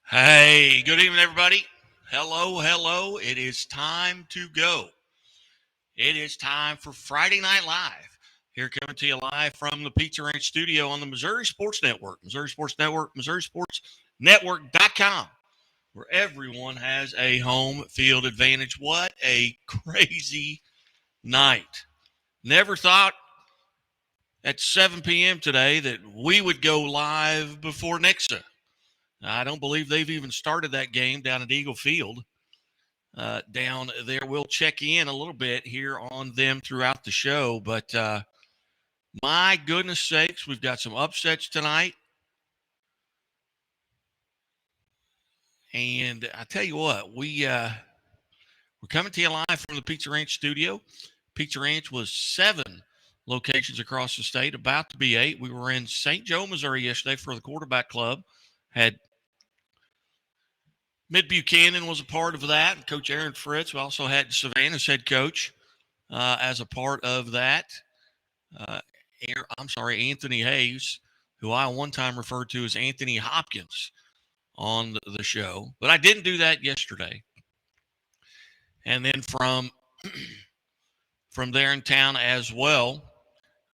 Hey, good evening, everybody. Hello, hello. It is time to go. It is time for Friday Night Live. Here coming to you live from the Pizza Ranch studio on the Missouri Sports Network, Missouri Sports Network, MissouriSportsNetwork.com, where everyone has a home field advantage. What a crazy night. Never thought at 7 p.m. today that we would go live before Nixa. I don't believe they've even started that game down at Eagle Field down there. We'll check in a little bit here on them throughout the show. But my goodness sakes, we've got some upsets tonight. And I tell you what, we're coming to you live from the Pizza Ranch studio. Pizza Ranch was 7 locations across the state, about to be 8. We were in St. Joe, Missouri yesterday for the quarterback club. Had Mid Buchanan was a part of that, and Coach Aaron Fritz. We also had Savannah's head coach as a part of that. Anthony Hayes, who I one time referred to as Anthony Hopkins on the show. But I didn't do that yesterday. And then from there in town as well,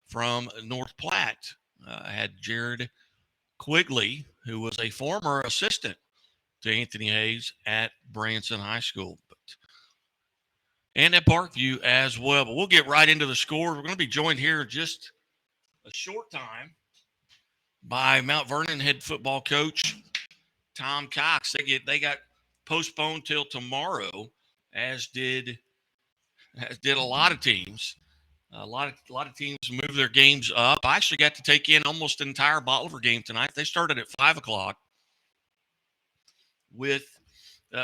from North Platte, I had Jared Quigley, who was a former assistant to Anthony Hayes at Branson High School. And at Parkview as well. But we'll get right into the score. We're going to be joined here in just a short time by Mount Vernon head football coach Tom Cox. They got postponed till tomorrow, as did a lot of teams. A lot of teams moved their games up. I actually got to take in almost an entire Bolivar game tonight. They started at 5:00 with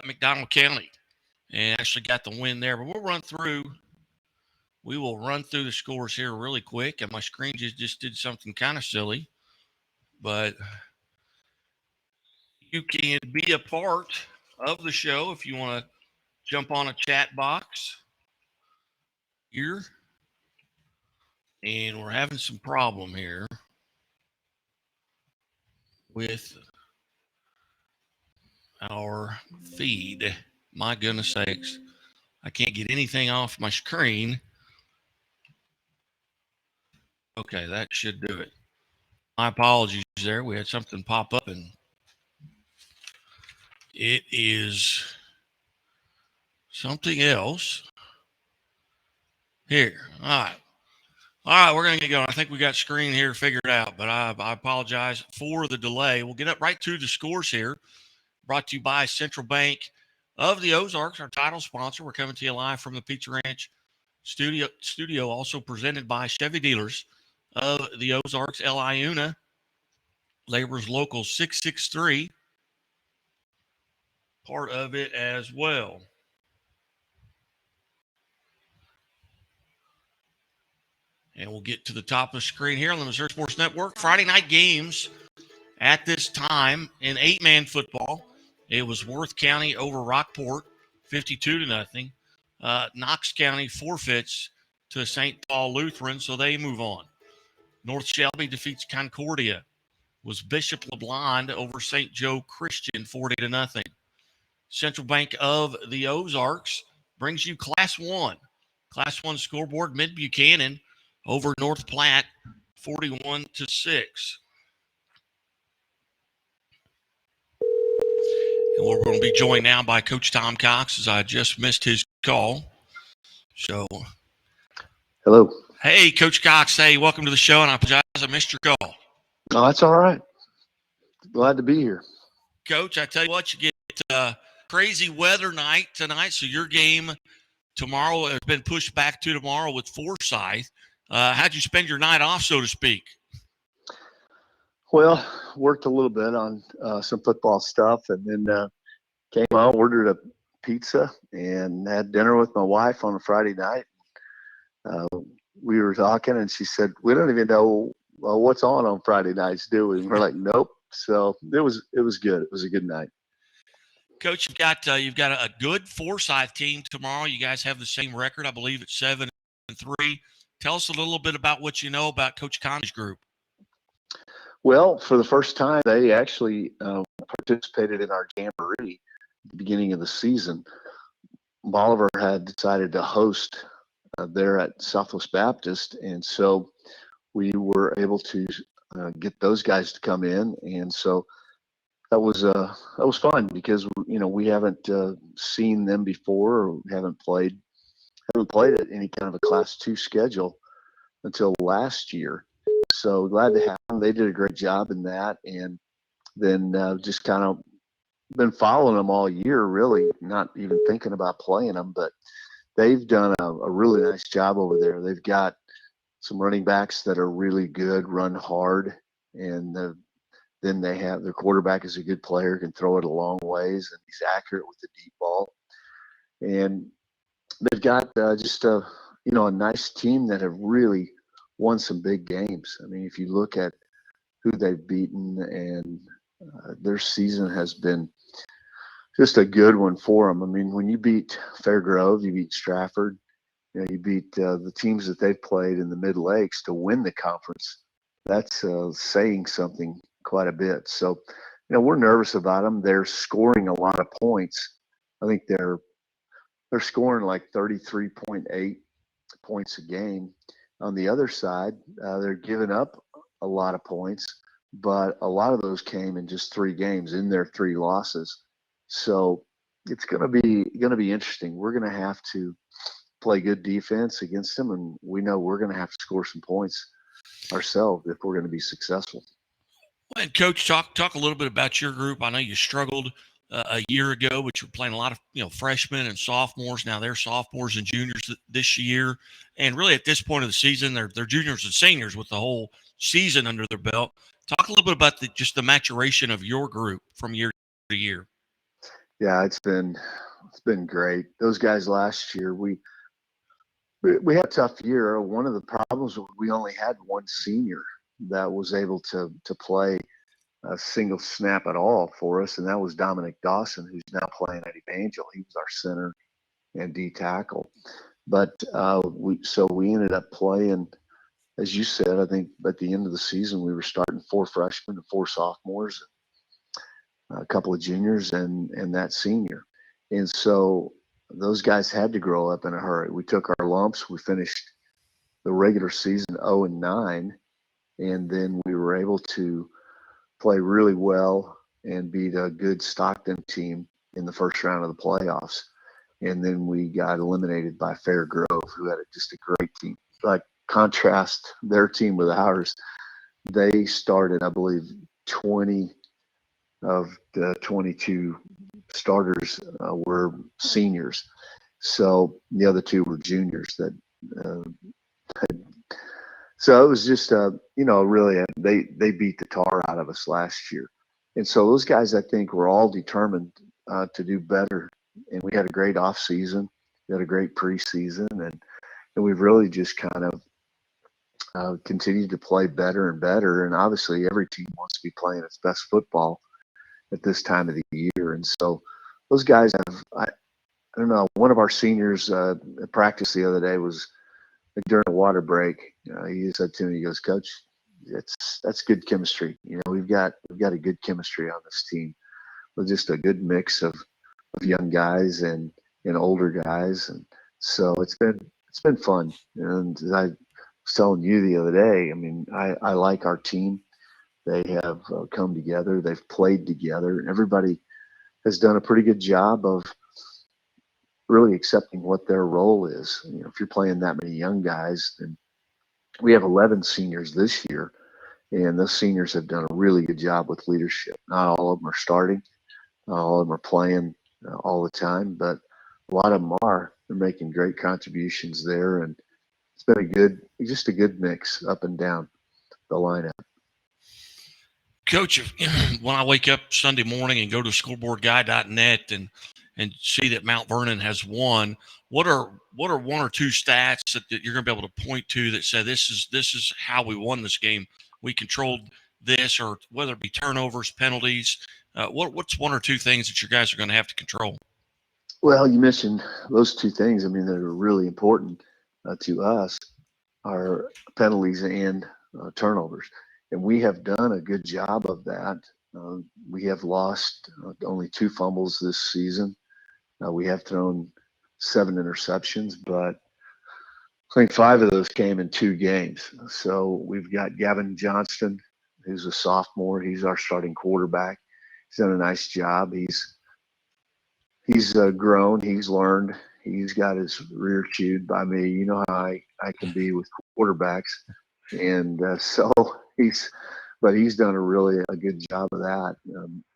McDonald County, and actually got the win there. But we will run through the scores here really quick. And my screen just did something kind of silly, but you can be a part of the show if you want to jump on a chat box here. And we're having some problem here with our feed. My goodness sakes. I can't get anything off my screen. Okay, that should do it. My apologies there. We had something pop up, and it is something else. Here. All right, we're going to get going. I think we got screen here figured out, but I apologize for the delay. We'll get up right to the scores here. Brought to you by Central Bank of the Ozarks, our title sponsor. We're coming to you live from the Pizza Ranch studio, also presented by Chevy Dealers of the Ozarks, El Iuna, Laborers Local 663, part of it as well. And we'll get to the top of the screen here on the Missouri Sports Network. Friday night games at this time in 8-man football. It was Worth County over Rockport, 52-0. Knox County forfeits to St. Paul Lutheran, so they move on. North Shelby defeats Concordia. Was Bishop LeBlond over St. Joe Christian, 40-0. Central Bank of the Ozarks brings you Class 1. Class 1 scoreboard, Mid Buchanan over North Platte, 41-6. And we're going to be joined now by Coach Tom Cox, as I just missed his call. So, hello. Hey, Coach Cox. Hey, welcome to the show, and I apologize I missed your call. Oh, that's all right. Glad to be here. Coach, I tell you what, you get crazy weather night tonight, so your game tomorrow has been pushed back to tomorrow with Forsyth. How'd you spend your night off, so to speak? Well, worked a little bit on some football stuff, and then came out, ordered a pizza, and had dinner with my wife on a Friday night. We were talking, and she said, "We don't even know what's on Friday nights, do we?" And we're like, "Nope." So it was good. It was a good night. Coach, you've got a good Forsyth team tomorrow. You guys have the same record, I believe, it's 7-3. Tell us a little bit about what you know about Coach Conley's group. Well, for the first time, they actually participated in our jamboree at the beginning of the season. Bolivar had decided to host there at Southwest Baptist, and so we were able to get those guys to come in, and so that was fun because we haven't seen them before, or we haven't played at any kind of a Class 2 schedule until last year. So glad to have them. They did a great job in that, and then just kind of been following them all year, really not even thinking about playing them, but they've done a really nice job over there. They've got some running backs that are really good, run hard, and then they have their quarterback is a good player, can throw it a long ways, and he's accurate with the deep ball. And they've got just a nice team that have really won some big games. I mean, if you look at who they've beaten, and their season has been just a good one for them. I mean, when you beat Fairgrove, you beat Stratford, you beat the teams that they've played in the Mid Lakes to win the conference. That's saying something quite a bit. So, we're nervous about them. They're scoring a lot of points. I think they're scoring like 33.8 points a game. On the other side, they're giving up a lot of points, but a lot of those came in just 3 games in their 3 losses. So it's going to be interesting. We're going to have to play good defense against them, and we know we're going to have to score some points ourselves if we're going to be successful. And Coach, talk a little bit about your group. I know you struggled a year ago, but you're playing a lot of freshmen and sophomores. Now they're sophomores and juniors this year, and really at this point of the season, they're juniors and seniors with the whole season under their belt. Talk a little bit about just the maturation of your group from year to year. Yeah, it's been great. Those guys last year, we had a tough year. One of the problems was we only had one senior that was able to play a single snap at all for us, and that was Dominic Dawson, who's now playing at Evangel. He was our center and D tackle. But we ended up playing, as you said. I think at the end of the season we were starting 4 freshmen and 4 sophomores, a couple of juniors, and that senior. And so those guys had to grow up in a hurry. We took our lumps. We finished the regular season 0-9, and then we were able to play really well and beat a good Stockton team in the first round of the playoffs. And then we got eliminated by Fairgrove, who had just a great team. Like, contrast their team with ours. They started, I believe, 20 of the 22 starters were seniors. So the other 2 were juniors that had. So it was just, really, they beat the tar out of us last year. And so those guys, I think, were all determined to do better. And we had a great off season. We had a great preseason, and we've really just kind of continued to play better and better. And obviously, every team wants to be playing its best football at this time of the year. And so those guys have, I don't know, one of our seniors at practice the other day was during a water break. He said to me, he goes, "Coach, that's good chemistry. We've got a good chemistry on this team with just a good mix of young guys and older guys." And so it's been fun. And I was telling you the other day, I mean, I like our team. They have come together. They've played together. And everybody has done a pretty good job of really accepting what their role is. If you're playing that many young guys, and we have 11 seniors this year, and those seniors have done a really good job with leadership. Not all of them are starting, not all of them are playing all the time, but a lot of them are. They're making great contributions there, and it's been just a good mix up and down the lineup. Coach, when I wake up Sunday morning and go to scoreboardguy.net and see that Mount Vernon has won, what are 1 or 2 stats that you're going to be able to point to that say this is how we won this game? We controlled this, or whether it be turnovers, penalties. What's 1 or 2 things that you guys are going to have to control? Well, you mentioned those 2 things. I mean, that are really important to us, are penalties and turnovers. And we have done a good job of that. We have lost only 2 fumbles this season. We have thrown 7 interceptions, but I think 5 of those came in 2 games. So we've got Gavin Johnston, who's a sophomore. He's our starting quarterback. He's done a nice job. He's grown. He's learned. He's got his rear chewed by me. You know how I can be with quarterbacks, and he's done a good job of that.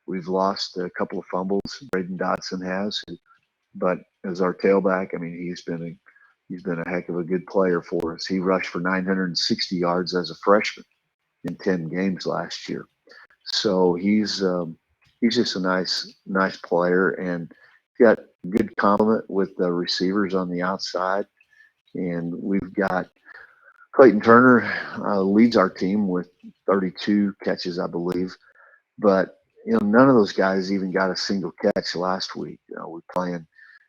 We've lost a couple of fumbles. Braden Dotson has, but as our tailback, I mean, he's been a heck of a good player for us. He rushed for 960 yards as a freshman in 10 games last year. So he's just a nice player, and got a good complement with the receivers on the outside. And we've got Clayton Turner leads our team with 32 catches, I believe. But none of those guys even got a single catch last week. We're playing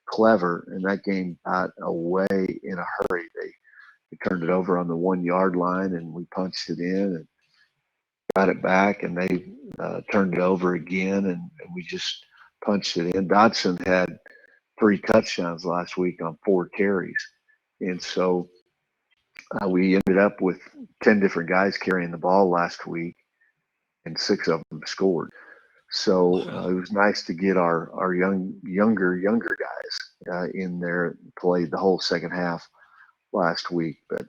Clever, and that game got away in a hurry. They turned it over on the 1-yard line, and we punched it in and got it back, and they turned it over again, and we just punched it in. Dodson had 3 touchdowns last week on 4 carries, and so we ended up with 10 different guys carrying the ball last week, and 6 of them scored. So it was nice to get our younger guys in there, played the whole second half last week. But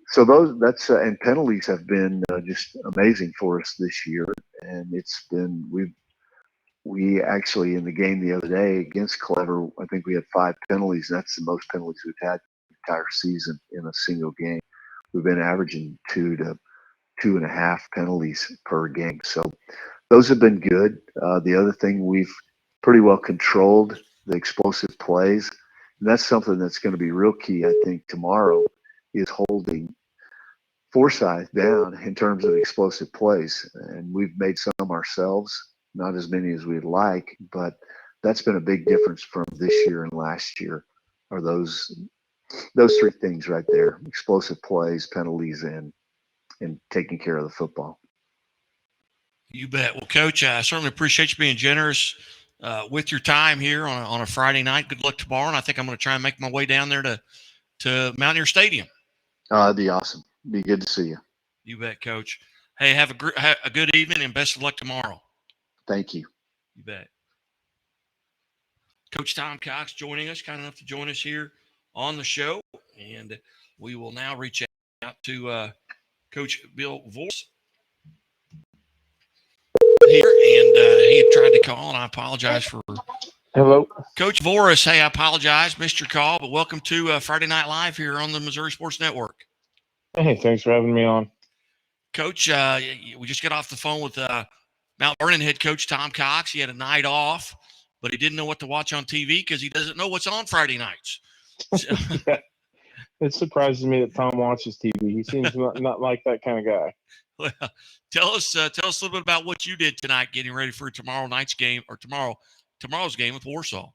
so that's and penalties have been just amazing for us this year, and it's been we actually in the game the other day against Clever, I think we had 5 penalties. That's the most penalties we've had the entire season in a single game. We've been averaging 2 to 2.5 penalties per game. So those have been good. The other thing, we've pretty well controlled the explosive plays. And that's something that's going to be real key, I think, tomorrow, is holding Forsyth down in terms of explosive plays. And we've made some ourselves, not as many as we'd like, but that's been a big difference from this year and last year, are those 3 things right there: explosive plays, penalties, and taking care of the football. You bet. Well, Coach, I certainly appreciate you being generous with your time here on a Friday night. Good luck tomorrow, and I think I'm going to try and make my way down there to Mountaineer Stadium. That'd be awesome. Be good to see you. You bet, Coach. Hey, have a good evening, and best of luck tomorrow. Thank you. You bet. Coach Tom Cox joining us, kind enough to join us here on the show, and we will now reach out to Coach Bill Voris here, and he tried to call, and I apologize for. Hello, Coach Voris. Hey, I apologize, missed your call, but welcome to Friday Night Live here on the Missouri Sports Network. hey, thanks for having me on. Coach, we just got off the phone with Mount Vernon head coach Tom Cox. He had a night off, but he didn't know what to watch on TV because he doesn't know what's on Friday nights. So, Yeah, it surprises me that Tom watches TV. He seems not like that kind of guy. well, tell us a little bit about what you did tonight, getting ready for tomorrow's game with Warsaw.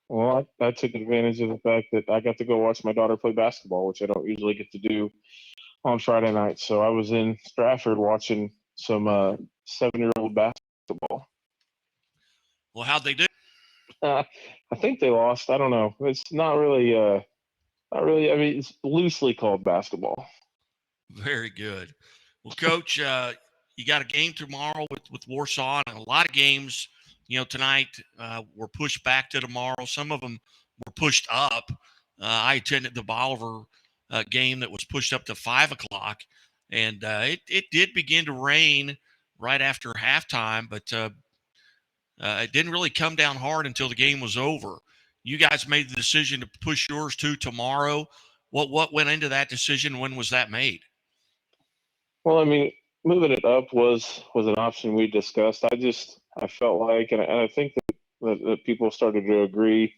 Well, I took advantage of the fact that I got to go watch my daughter play basketball, which I don't usually get to do on Friday nights. So I was in Stratford watching some 7-year-old basketball. Well, how'd they do? I think they lost. I don't know. It's not really. I mean, it's loosely called basketball. Very good. Well, Coach, you got a game tomorrow with Warsaw, and a lot of games, tonight were pushed back to tomorrow. Some of them were pushed up. I attended the Bolivar game that was pushed up to 5 o'clock, and it did begin to rain right after halftime, but it didn't really come down hard until the game was over. You guys made the decision to push yours to tomorrow. What went into that decision? When was that made? Well, I mean, moving it up was an option we discussed. I felt like, and I think that people started to agree,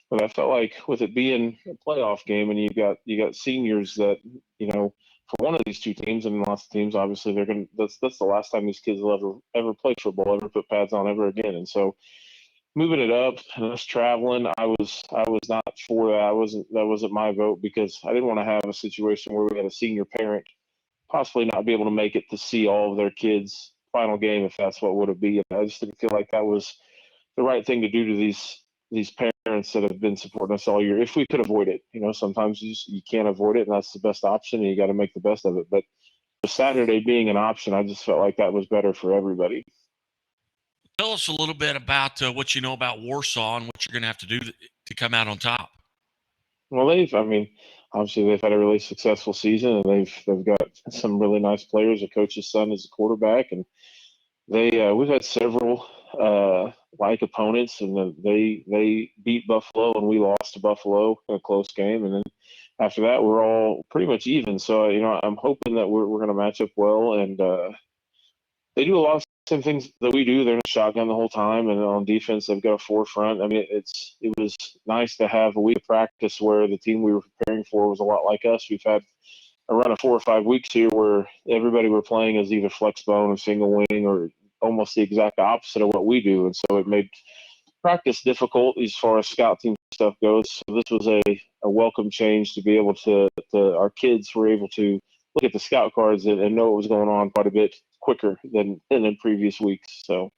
but I felt like with it being a playoff game, and you got seniors that for one of these 2 teams, and lots of teams, obviously that's the last time these kids will ever play football, ever put pads on ever again, and so moving it up and us traveling, I was not for that. That wasn't my vote, because I didn't want to have a situation where we had a senior parent possibly not be able to make it to see all of their kids' final game if that's what would it be. And I just didn't feel like that was the right thing to do to these parents that have been supporting us all year. If we could avoid it, sometimes you can't avoid it, and that's the best option, and you got to make the best of it. But Saturday being an option, I just felt like that was better for everybody. Tell us a little bit about what you know about Warsaw and what you're going to have to do to come out on top. Well, obviously they've had a really successful season, and they've got some really nice players. The coach's son is a quarterback, and we've had several like opponents, and they beat Buffalo, and we lost to Buffalo in a close game, and then after that we're all pretty much even. So I'm hoping that we're going to match up well, and they do a lot of same things that we do. They're in a shotgun the whole time, and on defense they've got a forefront. I mean, it was nice to have a week of practice where the team we were preparing for was a lot like us. We've had a run of 4 or 5 weeks here where everybody we're playing is either flex bone or single wing or almost the exact opposite of what we do, and so it made practice difficult as far as scout team stuff goes. So this was a welcome change to be able to our kids were able to look at the scout cards and know what was going on quite a bit quicker than in previous weeks. So,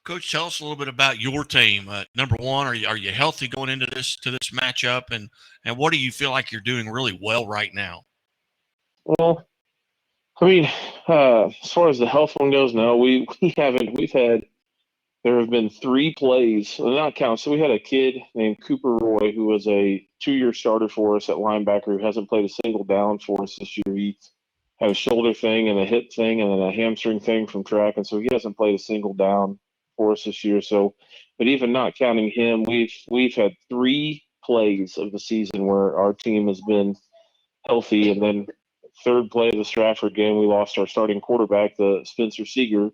Coach, tell us a little bit about your team. Number one, are you healthy going into this matchup, and what do you feel like you're doing really well right now? Well, as far as the health one goes, no, we haven't. There have been 3 plays, not count. So we had a kid named Cooper Roy who was a 2-year starter for us at linebacker who hasn't played a single down for us this year. He had a shoulder thing and a hip thing and then a hamstring thing from track, and so he hasn't played a single down for us this year. So, but even not counting him, we've had 3 plays of the season where our team has been healthy, and then third play of the Stratford game, we lost our starting quarterback, the Spencer Seeger.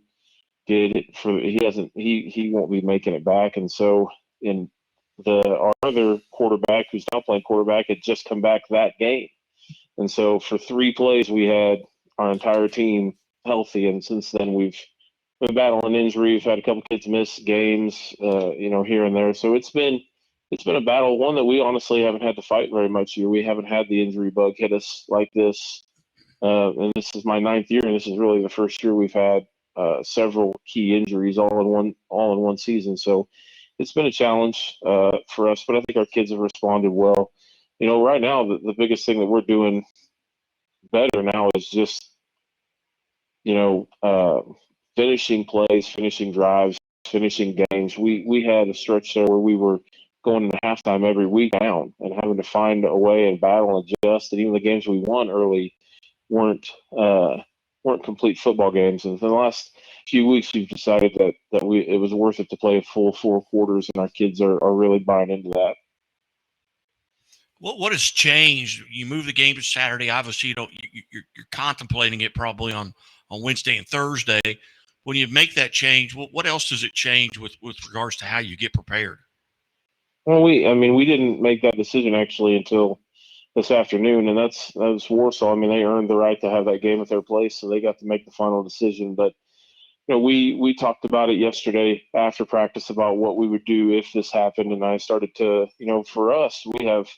He won't be making it back, and so our other quarterback who's now playing quarterback had just come back that game, and so for 3 plays we had our entire team healthy, and since then we've been battling injury. We've had a couple kids miss games, here and there, so it's been a battle, one that we honestly haven't had to fight very much here. We haven't had the injury bug hit us like this, and this is my 9th year, and this is really the first year we've had several key injuries all in one season. So it's been a challenge for us, but I think our kids have responded well. Right now the biggest thing that we're doing better now is just finishing plays, finishing drives, finishing games. We had a stretch there where we were going into halftime every week down and having to find a way and battle and adjust, and even the games we won early weren't complete football games. And for the last few weeks, we've decided that it was worth it to play a full 4 quarters, and our kids are really buying into that. What has changed? You move the game to Saturday. Obviously, you're contemplating it probably on Wednesday and Thursday. When you make that change, what else does it change with regards to how you get prepared? Well, we didn't make that decision actually until this afternoon, and that was Warsaw. They earned the right to have that game at their place, so they got to make the final decision. But we talked about it yesterday after practice about what we would do if this happened, and I started to, for us, we have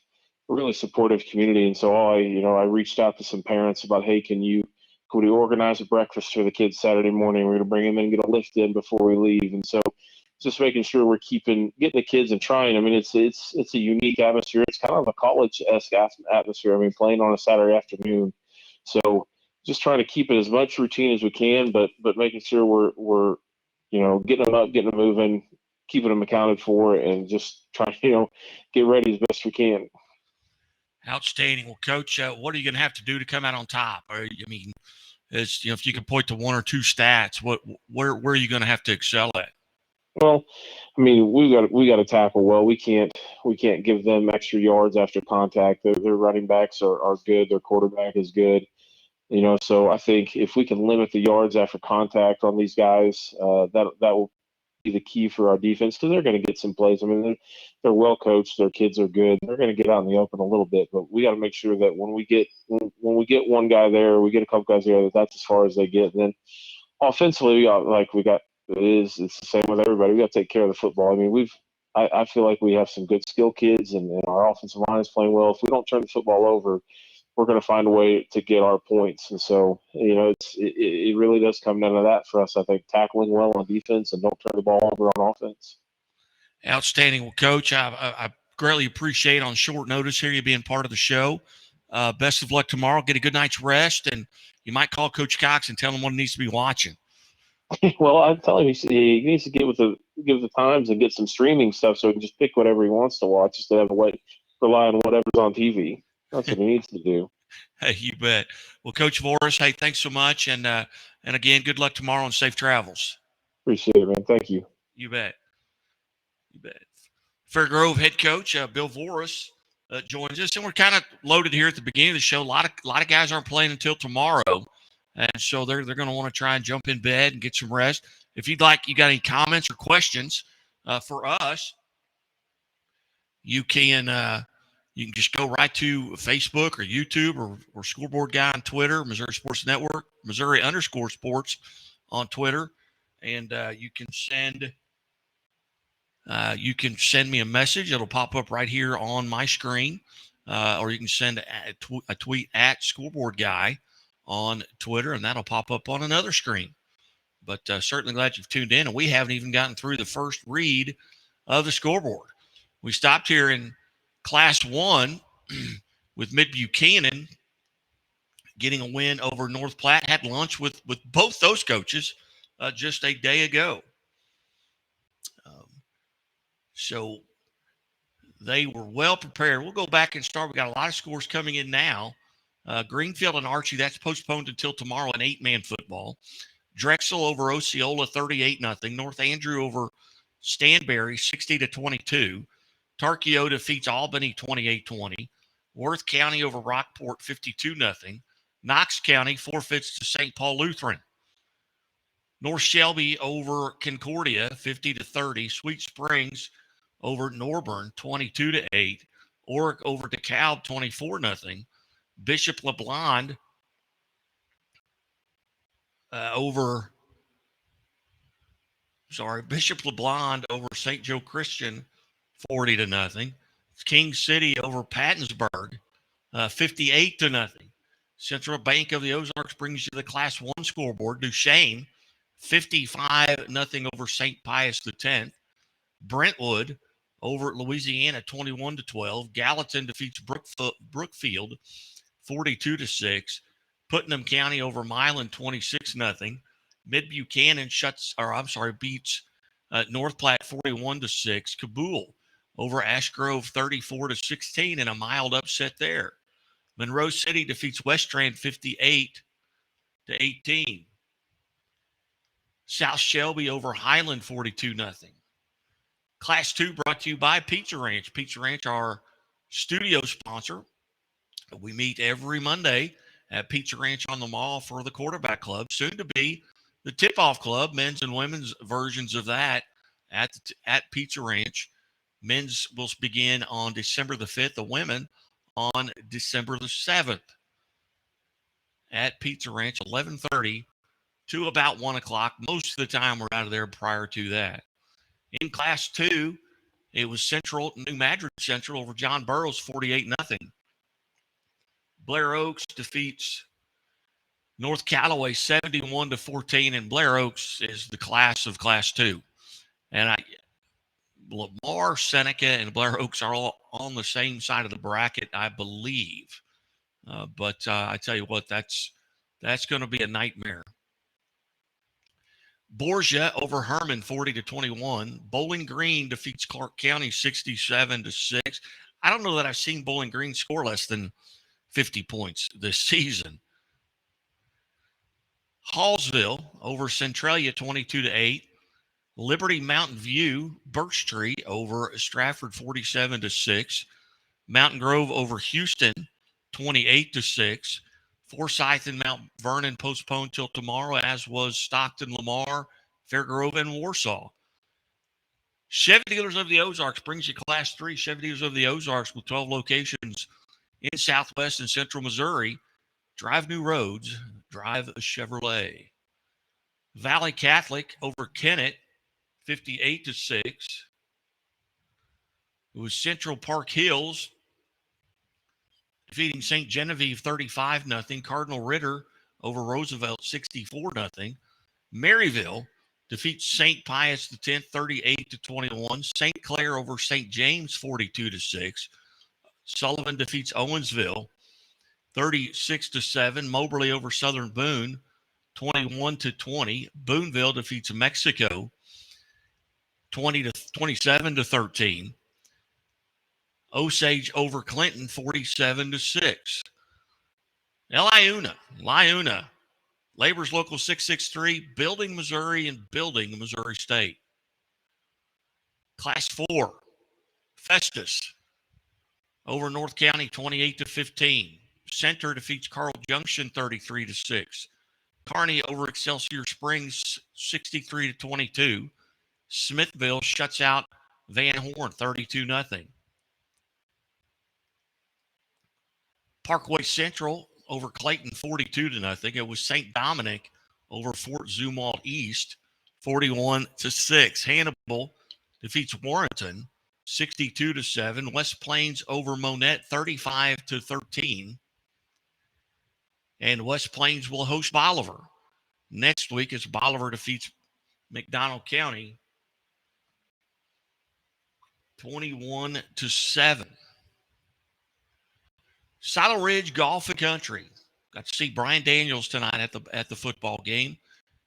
a really supportive community, and so I reached out to some parents about, hey, could we organize a breakfast for the kids Saturday morning? We're going to bring them in and get a lift in before we leave, and so just making sure we're getting the kids and trying. It's a unique atmosphere. It's kind of a college-esque atmosphere. Playing on a Saturday afternoon, so just trying to keep it as much routine as we can, but making sure we're getting them up, getting them moving, keeping them accounted for, and just trying to get ready as best we can. Outstanding. Well, Coach, what are you going to have to do to come out on top? If you can point to 1 or 2 stats, where are you going to have to excel at? Well, we got to tackle well. We can't give them extra yards after contact. Their running backs are good. Their quarterback is good. So I think if we can limit the yards after contact on these guys, that will be the key for our defense, because they're going to get some plays. They're well coached. Their kids are good. They're going to get out in the open a little bit, but we got to make sure that when we get one guy there, we get a couple guys there, that's as far as they get. And then offensively, it's the same with everybody. We got to take care of the football. I feel like we have some good skill kids, and our offensive line is playing well. If we don't turn the football over, we're going to find a way to get our points. And so, it really does come down to that for us. I think tackling well on defense and don't turn the ball over on offense. Outstanding. Well, Coach, I greatly appreciate on short notice here you being part of the show. Best of luck tomorrow. Get a good night's rest, and you might call Coach Cox and tell him what he needs to be watching. Well, I tell him he needs to get with the times and get some streaming stuff so he can just pick whatever he wants to watch instead of rely on whatever's on TV. That's what he needs to do. Hey, you bet. Well, Coach Voris, hey, thanks so much, and again, good luck tomorrow and safe travels. Appreciate it, man. Thank you. You bet. You bet. Fair Grove head coach Bill Voris joins us, and we're kind of loaded here at the beginning of the show. A lot of guys aren't playing until tomorrow, and so they're going to want to try and jump in bed and get some rest. If you got any comments or questions for us, you can just go right to Facebook or YouTube or Scoreboard Guy on Twitter, Missouri Sports Network, Missouri_sports on Twitter, and you can send me a message. It'll pop up right here on my screen, or you can send a tweet at Scoreboard Guy on Twitter, and that'll pop up on another screen. But certainly glad you've tuned in, and we haven't even gotten through the first read of the scoreboard. We stopped here in Class 1 with Mid-Buchanan getting a win over North Platte. Had lunch with both those coaches just a day ago. So they were well prepared. We'll go back and start. We got a lot of scores coming in now. Greenfield and Archie, that's postponed until tomorrow in 8-man football. Drexel over Osceola, 38-0. North Andrew over Stanberry, 60-22. Tarkio defeats Albany, 28-20. Worth County over Rockport, 52-0. Knox County forfeits to St. Paul Lutheran. North Shelby over Concordia, 50-30. Sweet Springs over Norburn, 22-8. Oric over DeKalb, 24-0. Bishop LeBlond Bishop LeBlond over St. Joe Christian, 40-0. King City over Pattonsburg, 58-0. Central Bank of the Ozarks brings you the Class 1 scoreboard. Duchesne, 55-0 over St. Pius X. Brentwood over Louisiana, 21-12. Gallatin defeats Brookfield, 42-6. Putnam County over Milan, 26-0. Mid-Buchanan beats North Platte, 41-6. Kabul over Ash Grove, 34-16, and a mild upset there. Monroe City defeats West Strand, 58-18. South Shelby over Highland, 42-0. Class 2 brought to you by Pizza Ranch. Pizza Ranch, our studio sponsor. We meet every Monday at Pizza Ranch on the Mall for the Quarterback Club, soon to be the Tip-Off Club, men's and women's versions of that at Pizza Ranch. Men's will begin on December the 5th, the women on December the 7th at Pizza Ranch, 11:30 to about 1 o'clock. Most of the time we're out of there prior to that. In Class 2, it was New Madrid Central over John Burroughs, 48-0. Blair Oaks defeats North Callaway, 71-14, and Blair Oaks is the class of Class 2. And Lamar, Seneca, and Blair Oaks are all on the same side of the bracket, I believe. But I tell you what, that's going to be a nightmare. Borgia over Herman, 40-21. Bowling Green defeats Clark County, 67-6. I don't know that I've seen Bowling Green score less than 50 points this season. Hallsville over Centralia, 22-8. Liberty Mountain View, Birch Tree over Stratford, 47-6. Mountain Grove over Houston, 28-6. Forsyth and Mount Vernon postponed till tomorrow, as was Stockton, Lamar, Fairgrove, and Warsaw. Chevy Dealers of the Ozarks brings you Class 3. Chevy Dealers of the Ozarks with 12 locations in Southwest and Central Missouri. Drive new roads. Drive a Chevrolet. Valley Catholic over Kennett, 58-6. It was Central Park Hills defeating St. Genevieve 35-0. Cardinal Ritter over Roosevelt 64-0. Maryville defeats St. Pius X 38-21. St. Clair over St. James 42-6. Sullivan defeats Owensville 36-7. Moberly over Southern Boone 21-20. Booneville defeats Mexico 27-13. Osage over Clinton 47-6. Liuna, Labor's Local 663, building Missouri and building Missouri State. Class 4, Festus over North County 28-15. Center defeats Carl Junction 33-6. Kearney over Excelsior Springs 63-22. Smithville shuts out Van Horn 32-0. Parkway Central over Clayton 42-0. It was St. Dominic over Fort Zumwalt East 41-6. Hannibal defeats Warrenton 62-7. West Plains over Monette 35-13. And West Plains will host Bolivar next week as Bolivar defeats McDonald County 21-7. Silo Ridge Golf and Country. Got to see Brian Daniels tonight at the football game.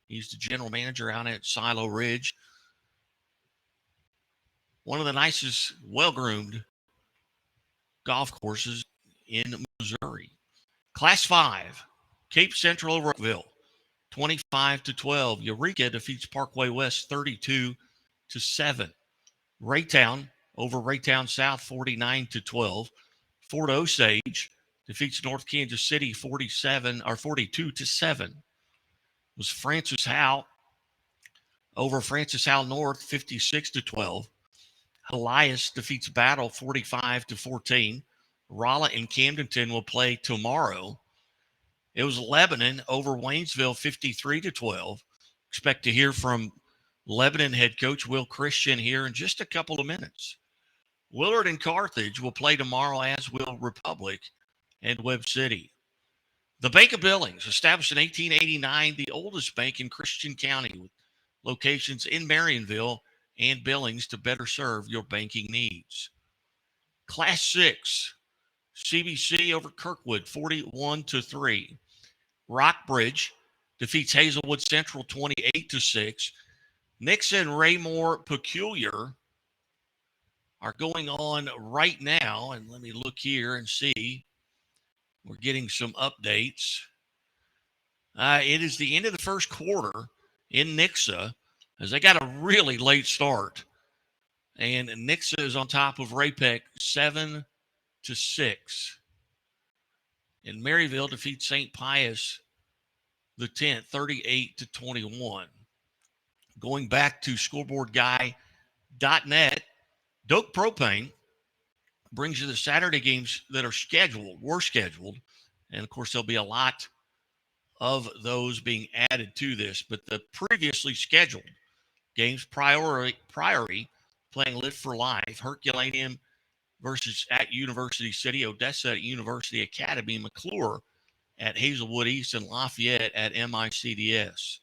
He's the general manager out at Silo Ridge. One of the nicest, well-groomed golf courses in Missouri. Class 5, Cape Central over Oakville, 25-12. Eureka defeats Parkway West 32-7. Raytown over Raytown South 49-12. Fort Osage defeats North Kansas City 42-7. It was Francis Howell over Francis Howell North 56-12. Elias defeats Battle 45-14. Rolla and Camdenton will play tomorrow. It was Lebanon over Waynesville 53-12. Expect to hear from Lebanon head coach Will Christian here in just a couple of minutes. Willard and Carthage will play tomorrow, as will Republic and Webb City. The Bank of Billings, established in 1889, the oldest bank in Christian County, with locations in Marionville and Billings to better serve your banking needs. Class 6, CBC over Kirkwood 41-3. Rockbridge defeats Hazelwood Central 28-6. Nixon and Raymore Peculiar are going on right now. And let me look here and see. We're getting some updates. It is the end of the first quarter in Nixa, as they got a really late start. And Nixa is on top of Raypeck 7-6. And Maryville defeats St. Pius X 38-21. Going back to scoreboardguy.net, Doak Propane brings you the Saturday games that were scheduled. And, of course, there'll be a lot of those being added to this. But the previously scheduled games, Priory playing Lit for Life, Herculaneum versus at University City, Odessa at University Academy, McClure at Hazelwood East, and Lafayette at MICDS.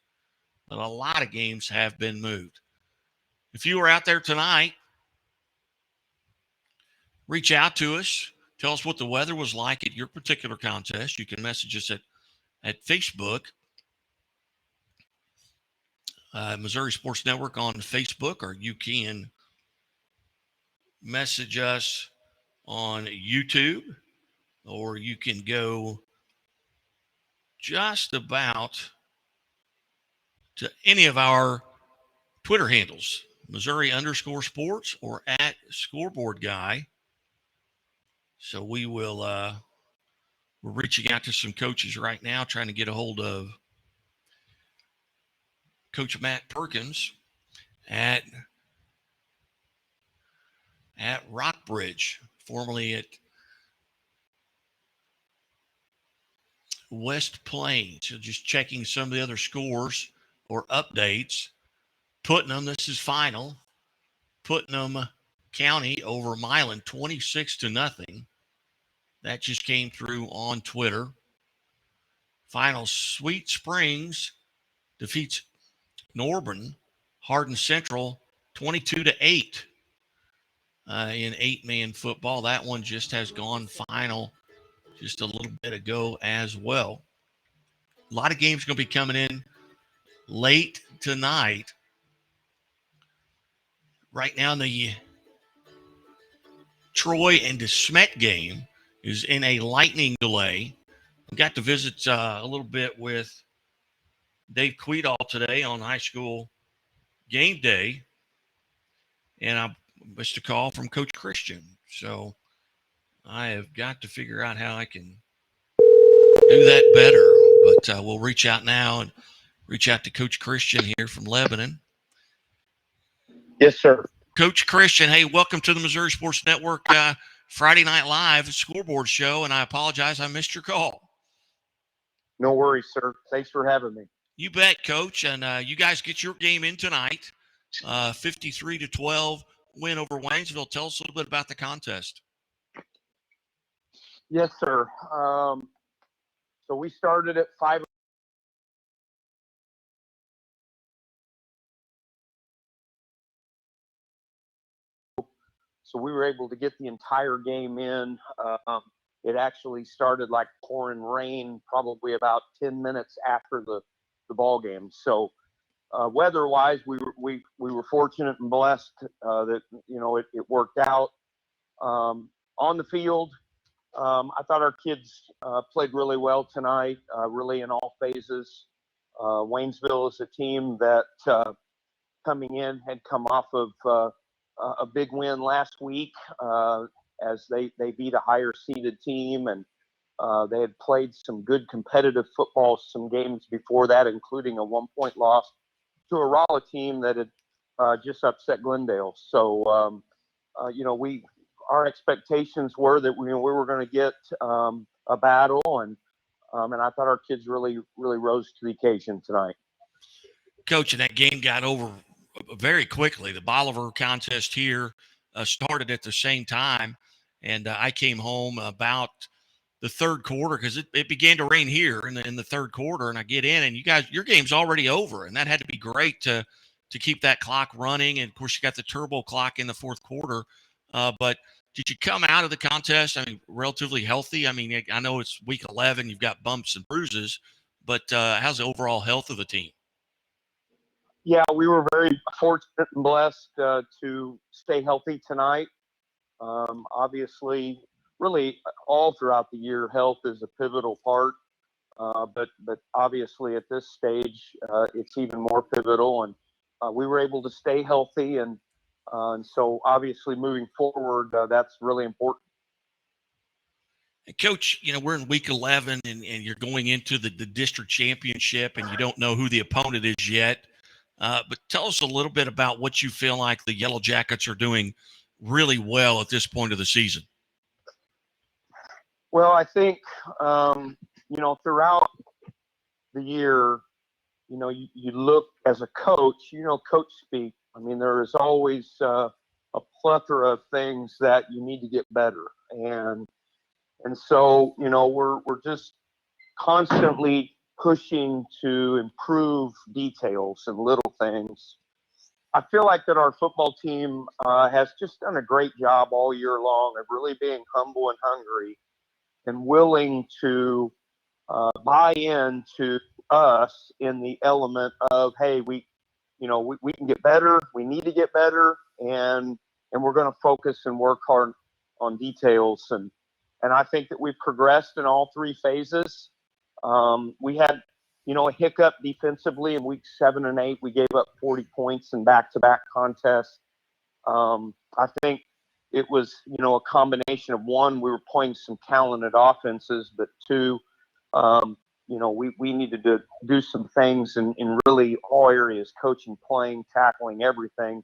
But a lot of games have been moved. If you were out there tonight, reach out to us. Tell us what the weather was like at your particular contest. You can message us at Facebook, Missouri Sports Network on Facebook, or you can message us on YouTube, or you can go just about to any of our Twitter handles, Missouri_sports or at Scoreboard Guy. So we will, we're reaching out to some coaches right now, trying to get a hold of Coach Matt Perkins at Rockbridge, formerly at West Plains. So just checking some of the other scores or updates. Putnam, this is final. Putnam County over Milan 26-0. That just came through on Twitter. Final, Sweet Springs defeats Norburn, Hardin Central 22-8 in 8-man football. That one just has gone final just a little bit ago as well. A lot of games going to be coming in late tonight. Right now, the Troy and DeSmet game is in a lightning delay. I got to visit a little bit with Dave Queedall today on high school game day, and I missed a call from Coach Christian. So I have got to figure out how I can do that better. But we'll reach out now and reach out to Coach Christian here from Lebanon. Yes, sir. Coach Christian, hey, welcome to the Missouri Sports Network Friday Night Live scoreboard show, and I apologize I missed your call. No worries, sir. Thanks for having me. You bet, Coach. And you guys get your game in tonight. 53-12 win over Waynesville. Tell us a little bit about the contest. Yes, sir. So we started at 5. So we were able to get the entire game in. It actually started like pouring rain probably about 10 minutes after the ball game. So weather-wise, we were fortunate and blessed that it worked out. On the field, I thought our kids played really well tonight, really in all phases. Waynesville is a team that coming in had come off of a big win last week as they beat a higher seeded team, and they had played some good competitive football some games before that, including a 1-point loss to a Rolla team that had just upset Glendale. So our expectations were that we were going to get a battle, and I thought our kids really rose to the occasion tonight. Coach, and that game got over very quickly. The Bolivar contest here started at the same time, and I came home about the third quarter because it began to rain here in the third quarter, and I get in, and your game's already over, and that had to be great to keep that clock running. And of course, you got the turbo clock in the fourth quarter. But did you come out of the contest, I mean, relatively healthy? I mean, I know it's week 11, you've got bumps and bruises, but how's the overall health of the team? Yeah, we were very fortunate and blessed to stay healthy tonight. Obviously, really all throughout the year, health is a pivotal part. But obviously at this stage, it's even more pivotal. And we were able to stay healthy. And so obviously moving forward, that's really important. Coach, we're in week 11 and you're going into the district championship and you don't know who the opponent is yet. But tell us a little bit about what you feel like the Yellow Jackets are doing really well at this point of the season. Well, I think, throughout the year, you look as a coach, coach speak. I mean, there is always a plethora of things that you need to get better. And so, we're just constantly pushing to improve details and little things. I feel like that our football team has just done a great job all year long of really being humble and hungry and willing to buy into us in the element of, hey, we can get better, we need to get better, and we're going to focus and work hard on details. And I think that we've progressed in all three phases. We had, a hiccup defensively in weeks 7 and 8. We gave up 40 points in back-to-back contests. I think it was, a combination of one, we were playing some talented offenses, but two, we needed to do some things in really all areas, coaching, playing, tackling, everything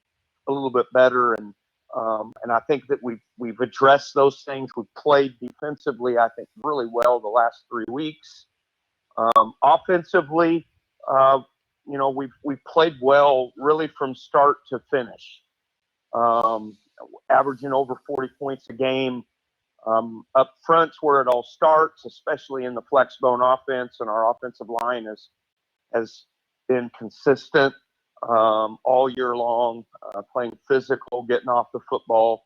a little bit better. And I think that we've addressed those things. We've played defensively, I think, really well the last 3 weeks. Offensively, we've played well really from start to finish, averaging over 40 points a game. Up front's where it all starts, especially in the flex bone offense, and our offensive line has been consistent all year long, playing physical, getting off the football.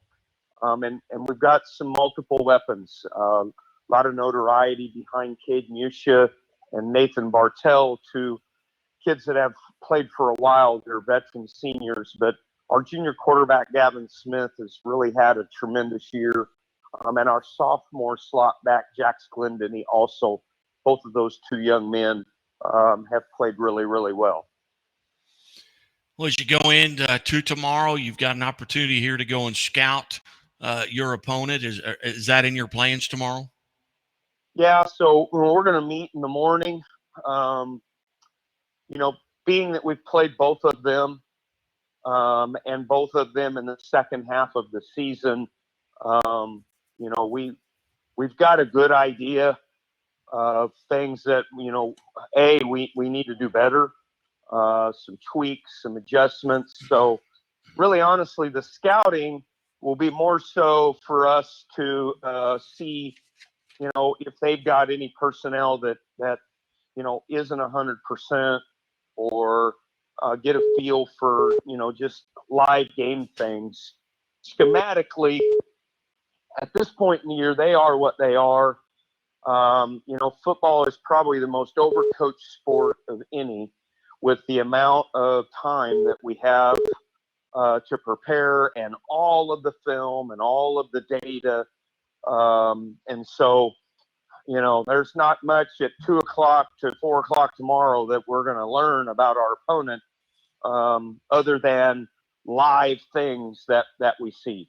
And we've got some multiple weapons. A lot of notoriety behind Cade Musha and Nathan Bartell, two kids that have played for a while. They're veteran seniors, but our junior quarterback, Gavin Smith, has really had a tremendous year. And our sophomore slot back, Jax Glendon, he also, both of those two young men have played really, really well. Well, as you go into tomorrow, you've got an opportunity here to go and scout your opponent. Is that in your plans tomorrow? Yeah, so we're going to meet in the morning. Being that we've played both of them, and both of them in the second half of the season, we've got a good idea of things that, we need to do better, some tweaks, some adjustments. So really, honestly, the scouting will be more so for us to see, if they've got any personnel that isn't 100%, or get a feel for, just live game things. Schematically, at this point in the year, they are what they are. Football is probably the most overcoached sport of any, with the amount of time that we have to prepare, and all of the film and all of the data. And so, there's not much at 2 o'clock to 4 o'clock tomorrow that we're going to learn about our opponent, other than live things that we see.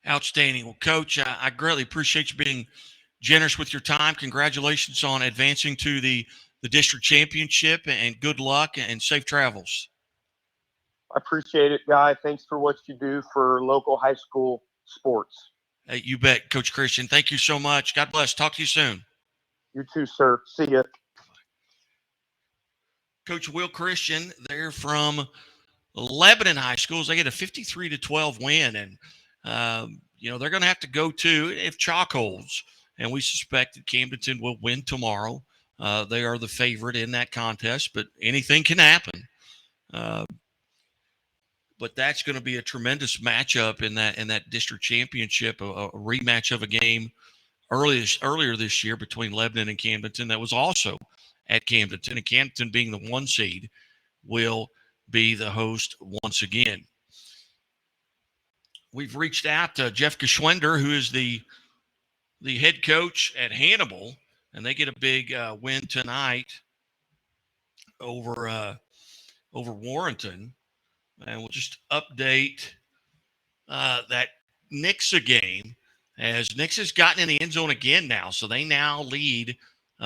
Outstanding. Well, Coach, I greatly appreciate you being generous with your time. Congratulations on advancing to the district championship, and good luck and safe travels. I appreciate it, Guy. Thanks for what you do for local high school sports. You bet, Coach Christian. Thank you so much. God bless. Talk to you soon. You too, sir. See ya. Coach Will Christian, they're from Lebanon High Schools. They get a 53-12 win, and they're going to have to go to if chalk holds, and we suspect that Camdenton will win tomorrow. They are the favorite in that contest, but anything can happen. But that's going to be a tremendous matchup in that district championship, a rematch of a game earlier this year between Lebanon and Camdenton that was also at Camdenton, and Camdenton, being the 1 seed, will be the host once again. We've reached out to Jeff Geschwender, who is the head coach at Hannibal, and they get a big win tonight over Warrenton. And we'll just update that Nixa game, as Nixa's gotten in the end zone again now. So they now lead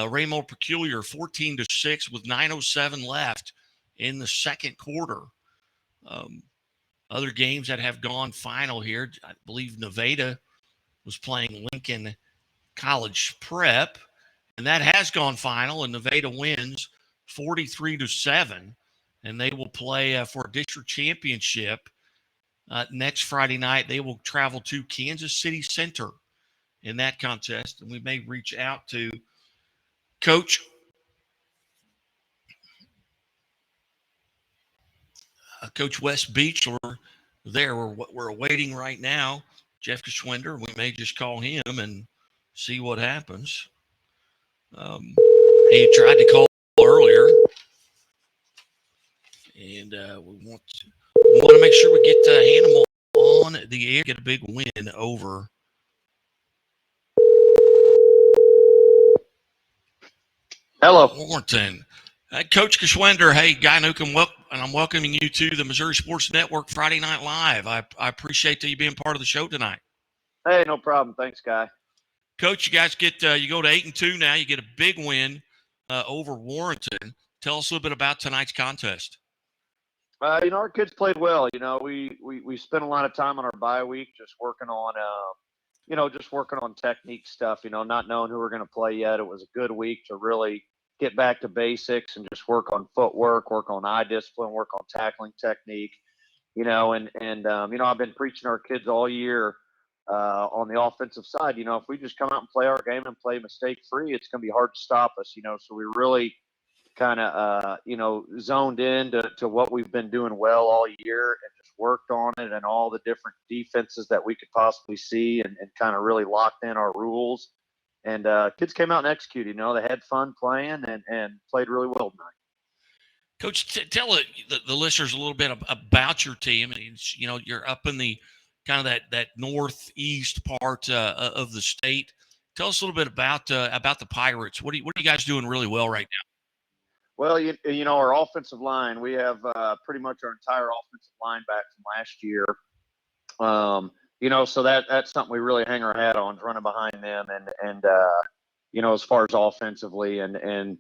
Raymore Peculiar 14-6 with 9:07 left in the second quarter. Other games that have gone final here, I believe Nevada was playing Lincoln College Prep, and that has gone final, and Nevada wins 43-7, and they will play for a district championship next Friday night. They will travel to Kansas City Center in that contest, and we may reach out to Coach Wes Beach, or there. We're awaiting right now Jeff Geschwender. We may just call him and see what happens. He tried to call earlier, and we want to make sure we get Hannibal on the air, get a big win over Warrenton. Coach Geschwender, hey, Guy Newcomb, and I'm welcoming you to the Missouri Sports Network Friday Night Live. I appreciate you being part of the show tonight. Hey, no problem. Thanks, Guy. Coach, you guys get you go to 8-2 now. You get a big win over Warrenton. Tell us a little bit about tonight's contest. Our kids played well. We spent a lot of time on our bye week just working on technique stuff. Not knowing who we're going to play yet. It was a good week to really get back to basics and just work on footwork, work on eye discipline, work on tackling technique. I've been preaching our kids all year on the offensive side, if we just come out and play our game and play mistake free, it's going to be hard to stop us. So we really kind of zoned in to what we've been doing well all year and just worked on it and all the different defenses that we could possibly see and kind of really locked in our rules. And kids came out and executed. They had fun playing and played really well tonight. Coach, tell the listeners a little bit about your team. You're up in the kind of that northeast part of the state. Tell us a little bit about the Pirates. What are you guys doing really well right now? Well, our offensive line, we have pretty much our entire offensive line back from last year. So that's something we really hang our hat on, running behind them and as far as offensively and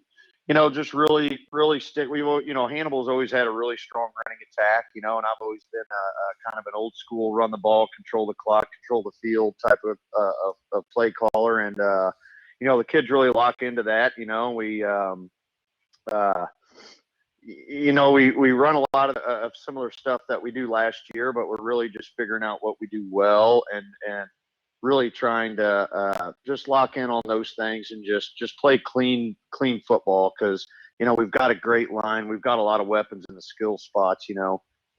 just really, really stick. Hannibal's always had a really strong running attack, and I've always been a kind of an old school run the ball, control the clock, control the field type of play caller. And, the kids really lock into that. We run a lot of similar stuff that we do last year, but we're really just figuring out what we do well and really trying to just lock in on those things and just play clean football because, we've got a great line. We've got a lot of weapons in the skill spots.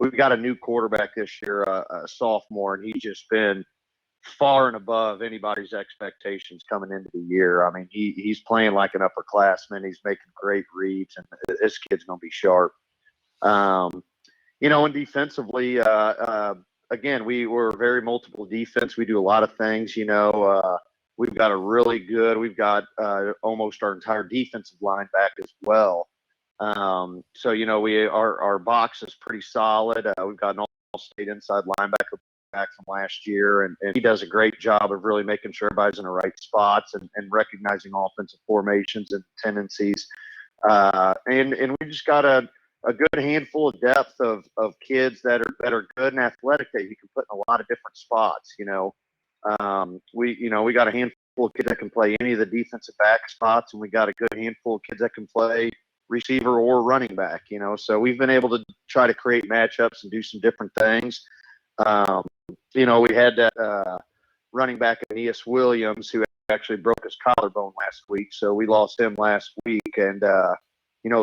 We've got a new quarterback this year, a sophomore, and he's just been far and above anybody's expectations coming into the year. I mean, he's playing like an upperclassman. He's making great reads, and this kid's going to be sharp. And defensively, again, we're very multiple defense. We do a lot of things. We've got we've got almost our entire defensive line back as well. So our box is pretty solid. We've got an all-state inside linebacker back from last year, and he does a great job of really making sure everybody's in the right spots and recognizing offensive formations and tendencies. And we just got a good handful of depth of kids that are good and athletic that you can put in a lot of different spots. We got a handful of kids that can play any of the defensive back spots, and we got a good handful of kids that can play receiver or running back. So we've been able to try to create matchups and do some different things. We had that running back Aeneas Williams who actually broke his collarbone last week, so we lost him last week, and the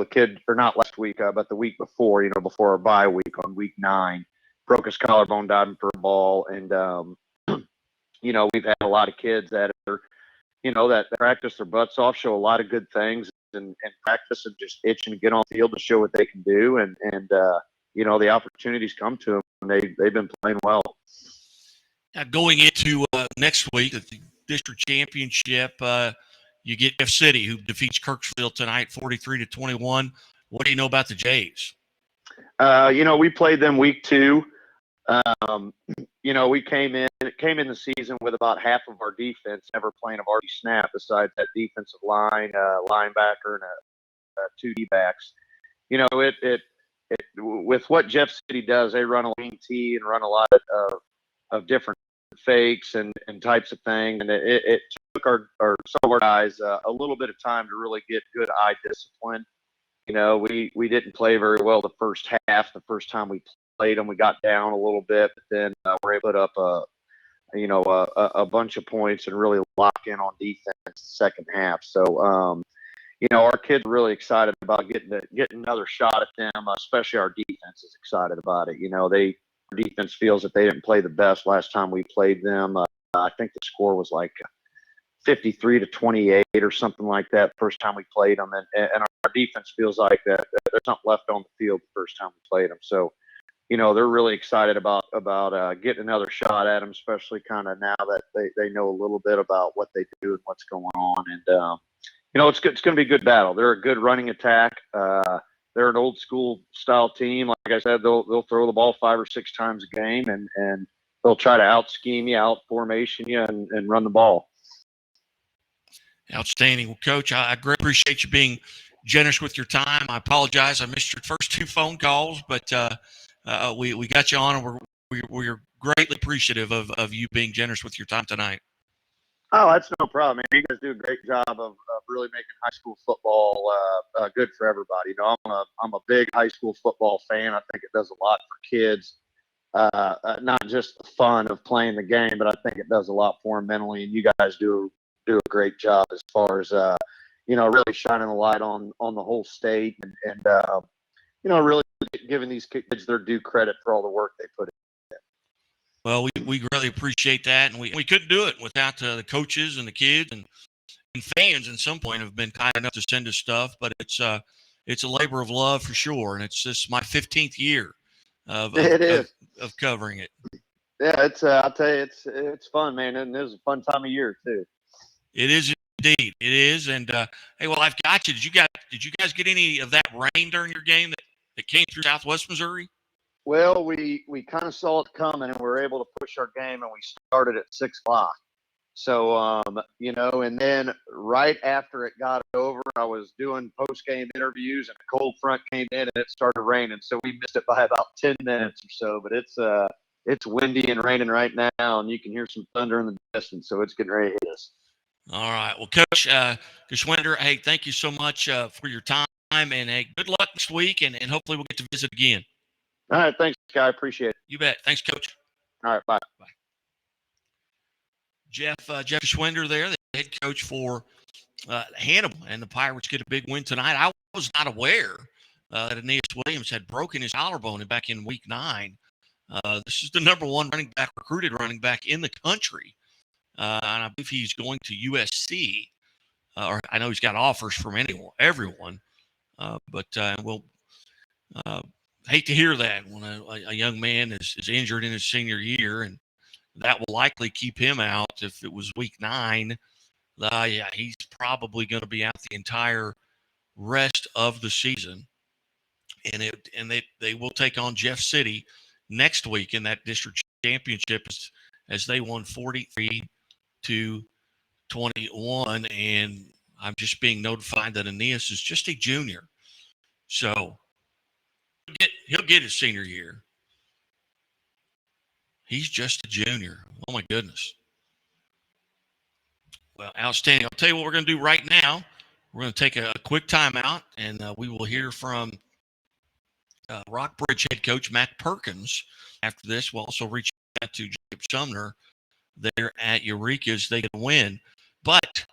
kid, or not last week, but the week before, before our bye week on week 9, broke his collarbone, diving for a ball. And, we've had a lot of kids that are, that practice their butts off, show a lot of good things and practice and just itching to get on the field to show what they can do. And the opportunities come to them, and they've been playing well. Now, going into next week, the district championship, you get Jeff City, who defeats Kirksville tonight, 43-21. What do you know about the Jays? We played them week 2. We came in the season with about half of our defense never playing a varsity snap besides that defensive line, linebacker, and 2 D-backs. With what Jeff City does, they run a lean tee and run a lot of different fakes and types of things, and it took some of our guys a little bit of time to really get good eye discipline. We didn't play very well the first half. The first time we played them, we got down a little bit, but then we're able to put up a bunch of points and really lock in on defense the second half. So our kids are really excited about getting another shot at them, especially our defense is excited about it. Our defense feels that they didn't play the best last time we played them. I think the score was like 53-28 or something like that first time we played them. And our defense feels like that there's something left on the field the first time we played them. So, they're really excited about getting another shot at them, especially kind of now that they know a little bit about what they do and what's going on. And, it's good. It's going to be a good battle. They're a good running attack. They're an old school style team. Like I said, they'll throw the ball 5 or 6 times a game, and they'll try to out scheme you, out formation you, and run the ball. Outstanding. Well, Coach, I greatly appreciate you being generous with your time. I apologize. I missed your first 2 phone calls, but we got you on, and we're greatly appreciative of you being generous with your time tonight. Oh, that's no problem, man. You guys do a great job of really making high school football good for everybody. I'm a big high school football fan. I think it does a lot for kids. not just the fun of playing the game, but I think it does a lot for them mentally. And you guys do a great job as far as really shining the light on the whole state and really giving these kids their due credit for all the work they put in. Well, we really appreciate that, and we couldn't do it without the coaches and the kids and fans. At some point, have been kind enough to send us stuff, but it's a labor of love for sure, and it's just my 15th year of covering it. Yeah, it's I'll tell you, it's fun, man, and it's a fun time of year too. It is indeed, it is. And hey, well, I've got you. Did you guys get any of that rain during your game that came through Southwest Missouri? Well, we kind of saw it coming, and we were able to push our game, and we started at 6 o'clock. So, and then right after it got over, I was doing post-game interviews, and a cold front came in, and it started raining. So we missed it by about 10 minutes or so. But it's windy and raining right now, and you can hear some thunder in the distance. So it's getting ready to hit us. All right. Well, Coach Geschwender, hey, thank you so much for your time, and hey, good luck next week, and hopefully we'll get to visit again. All right, thanks, Guy. I appreciate it. You bet. Thanks, Coach. All right, bye. Bye. Jeff Schwender there, the head coach for Hannibal, and the Pirates get a big win tonight. I was not aware that Aeneas Williams had broken his collarbone back in week 9. This is the number 1 recruited running back in the country, and I believe he's going to USC. Or I know he's got offers from everyone, but we'll hate to hear that when a young man is injured in his senior year, and that will likely keep him out. If it was week 9, he's probably going to be out the entire rest of the season. And they will take on Jeff City next week in that district championship as they won 43-21. And I'm just being notified that Aeneas is just a junior, so he'll get his senior year. He's just a junior. Oh, my goodness. Well, outstanding. I'll tell you what we're going to do right now. We're going to take a quick timeout, and we will hear from Rockbridge head coach Matt Perkins. After this, we'll also reach out to Jacob Sumner there at Eureka as they can win. But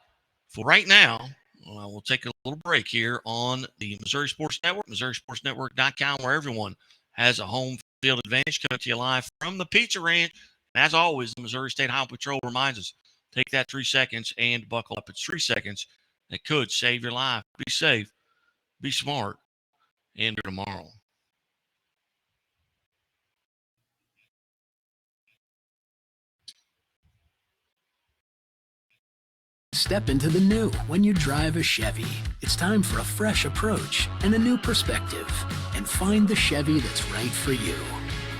for right now, we'll take a little break here on the Missouri Sports Network, MissouriSportsNetwork.com, where everyone has a home field advantage, coming to you live from the Pizza Ranch. And as always, the Missouri State Highway Patrol reminds us, take that 3 seconds and buckle up. It's 3 seconds that could save your life. Be safe, be smart, and do tomorrow. Step into the new when you drive a Chevy. It's time for a fresh approach and a new perspective. And find the Chevy that's right for you.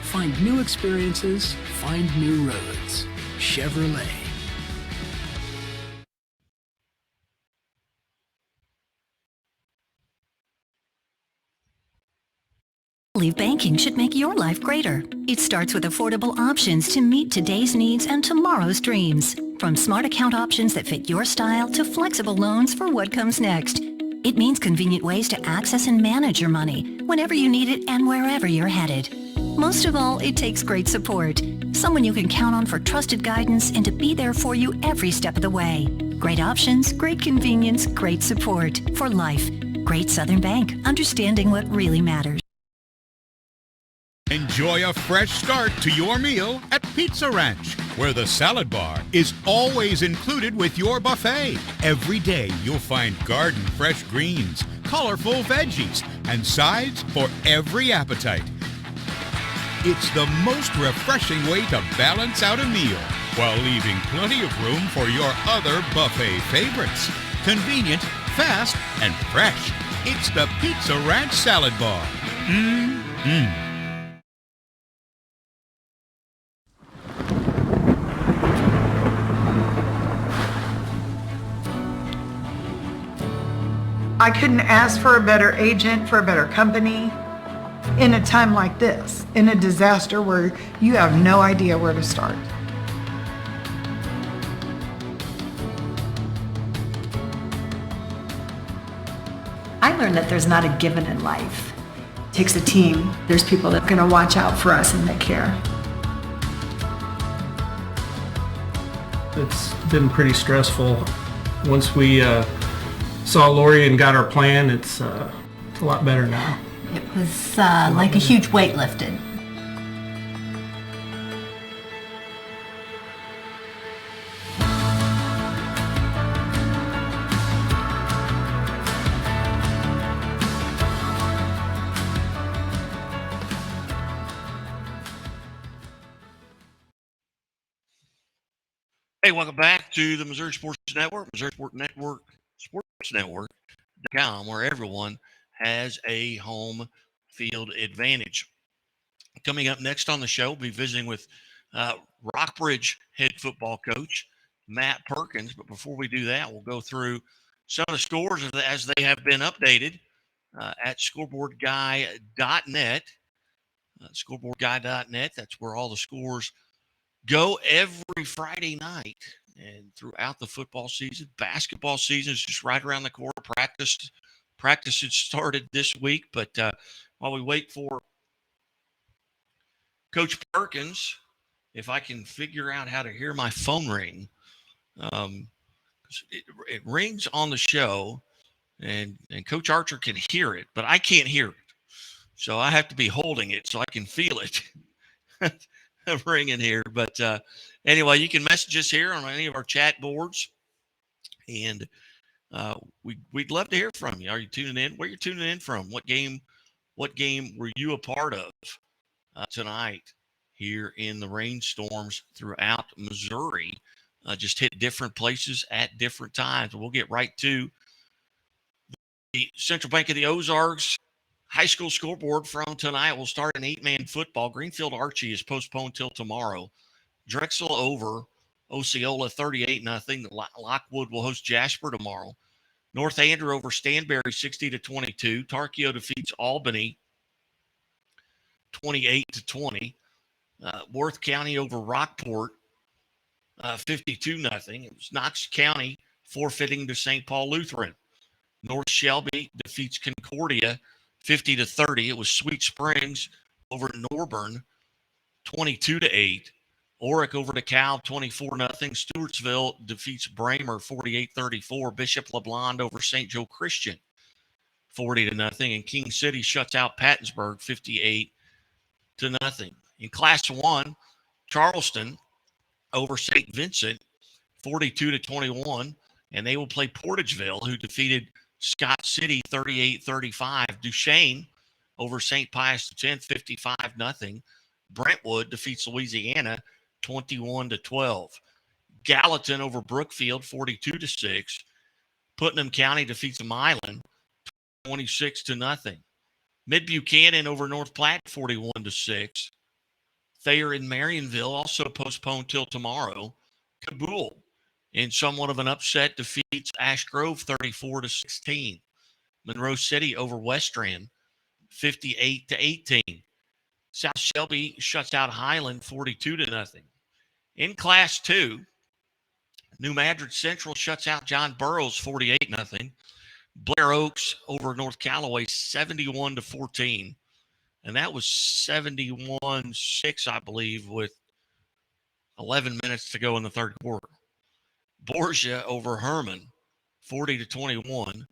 Find new experiences, find new roads. Chevrolet. Believe banking should make your life greater. It starts with affordable options to meet today's needs and tomorrow's dreams. From smart account options that fit your style to flexible loans for what comes next. It means convenient ways to access and manage your money whenever you need it and wherever you're headed. Most of all, it takes great support. Someone you can count on for trusted guidance and to be there for you every step of the way. Great options, great convenience, great support for life. Great Southern Bank, understanding what really matters. Enjoy a fresh start to your meal at Pizza Ranch, where the salad bar is always included with your buffet. Every day you'll find garden fresh greens, colorful veggies, and sides for every appetite. It's the most refreshing way to balance out a meal while leaving plenty of room for your other buffet favorites. Convenient, fast, and fresh. It's the Pizza Ranch Salad Bar. Mmm. I couldn't ask for a better agent, for a better company in a time like this, in a disaster where you have no idea where to start. I learned that there's not a given in life. It takes a team. There's people that are going to watch out for us and that care. It's been pretty stressful. Once we saw Lori and got our plan, it's a lot better now. It was like a huge weight lifted. Hey, welcome back to the Missouri Sports Network, Missouri Sports Network.com, where everyone has a home field advantage. Coming up next on the show, we'll be visiting with Rockbridge head football coach Matt Perkins. But before we do that, we'll go through some of the scores as they have been updated at scoreboardguy.net. Scoreboardguy.net, that's where all the scores go every Friday night and throughout the football season. Basketball season is just right around the corner. Practice had started this week, but while we wait for Coach Perkins, if I can figure out how to hear my phone ring, it rings on the show, and Coach Archer can hear it, but I can't hear it. So I have to be holding it so I can feel it ringing here. But anyway, you can message us here on any of our chat boards, and we'd love to hear from you. Are you tuning in? Where are you tuning in from? What game were you a part of tonight here in the rainstorms throughout Missouri? Just hit different places at different times. We'll get right to the Central Bank of the Ozarks high school scoreboard from tonight. We'll start an 8-man football. Greenfield Archie is postponed till tomorrow. Drexel over Osceola 38-0. Lockwood will host Jasper tomorrow. North Andrew over Stanberry 60-22. Tarkio defeats Albany 28-20. Worth County over Rockport 52-0. It was Knox County forfeiting to St. Paul Lutheran. North Shelby defeats Concordia 50-30. It was Sweet Springs over Norburn 22-8. Oric over DeKalb 24-0. Stewartsville defeats Bramer 48-34. Bishop LeBlond over St. Joe Christian 40-0. And King City shuts out Pattonsburg 58-0. In Class 1, Charleston over St. Vincent 42-21. And they will play Portageville, who defeated Scott City 38-35. Duchesne over St. Pius X 55-0. Brentwood defeats Louisiana 21-12. Gallatin over Brookfield 42-6. Putnam County defeats Milan 26-0. Mid Buchanan over North Platte 41-6. Thayer in Marionville also postponed till tomorrow. Kabul, in somewhat of an upset, defeats Ash Grove 34-16. Monroe City over Western 58-18. South Shelby shuts out Highland 42-0. In Class 2, New Madrid Central shuts out John Burroughs 48-0. Blair Oaks over North Callaway 71-14. And that was 71-6, I believe, with 11 minutes to go in the third quarter. Borgia over Herman 40-21.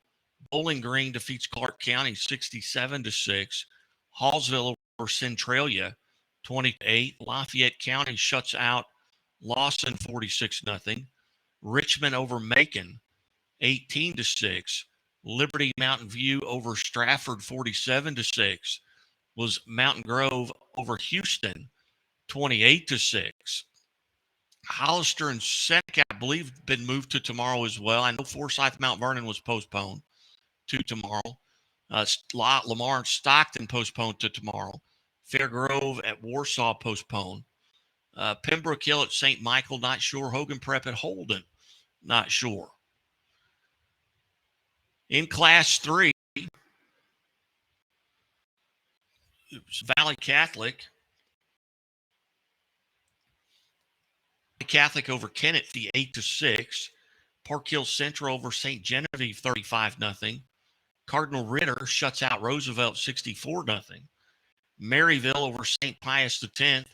Bowling Green defeats Clark County 67-6. Hallsville over Centralia 20-8. Lafayette County shuts out Lawson 46-0. Richmond over Macon 18-6. Liberty Mountain View over Stratford 47-6. Was Mountain Grove over Houston 28-6. Hollister and Seneca, I believe, been moved to tomorrow as well. I know Forsyth Mount Vernon was postponed to tomorrow. Lamar and Stockton postponed to tomorrow. Fairgrove at Warsaw postponed. Pembroke Hill at St. Michael, not sure. Hogan Prep at Holden, not sure. In Class 3, it was Valley Catholic over Kennett, the 8-6. Park Hill Central over St. Genevieve, 35-0. Cardinal Ritter shuts out Roosevelt 64-0. Maryville over St. Pius X,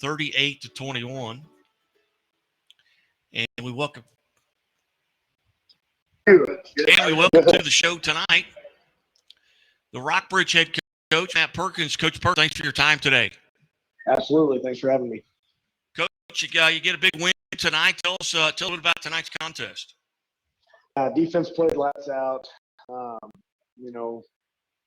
38-21. And we welcome to the show tonight the Rockbridge head coach, Matt Perkins. Coach Perkins, thanks for your time today. Absolutely. Thanks for having me. Coach, you get a big win tonight. Tell us a little bit about tonight's contest. Defense played lights out.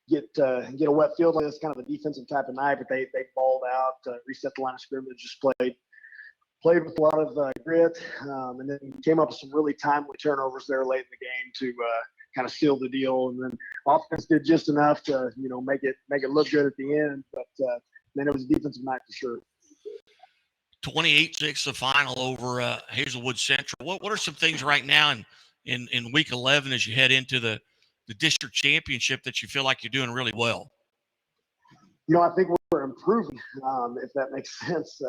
Get a wet field like this, kind of a defensive type of night, but they balled out, reset the line of scrimmage, just played with a lot of grit, and then came up with some really timely turnovers there late in the game to kind of seal the deal. And then offense did just enough to make it look good at the end, but then it was a defensive night for sure. 28-6 the final over Hazelwood Central. What are some things right now in week 11 as you head into the district championship that you feel like you're doing really well? I think we're improving, if that makes sense,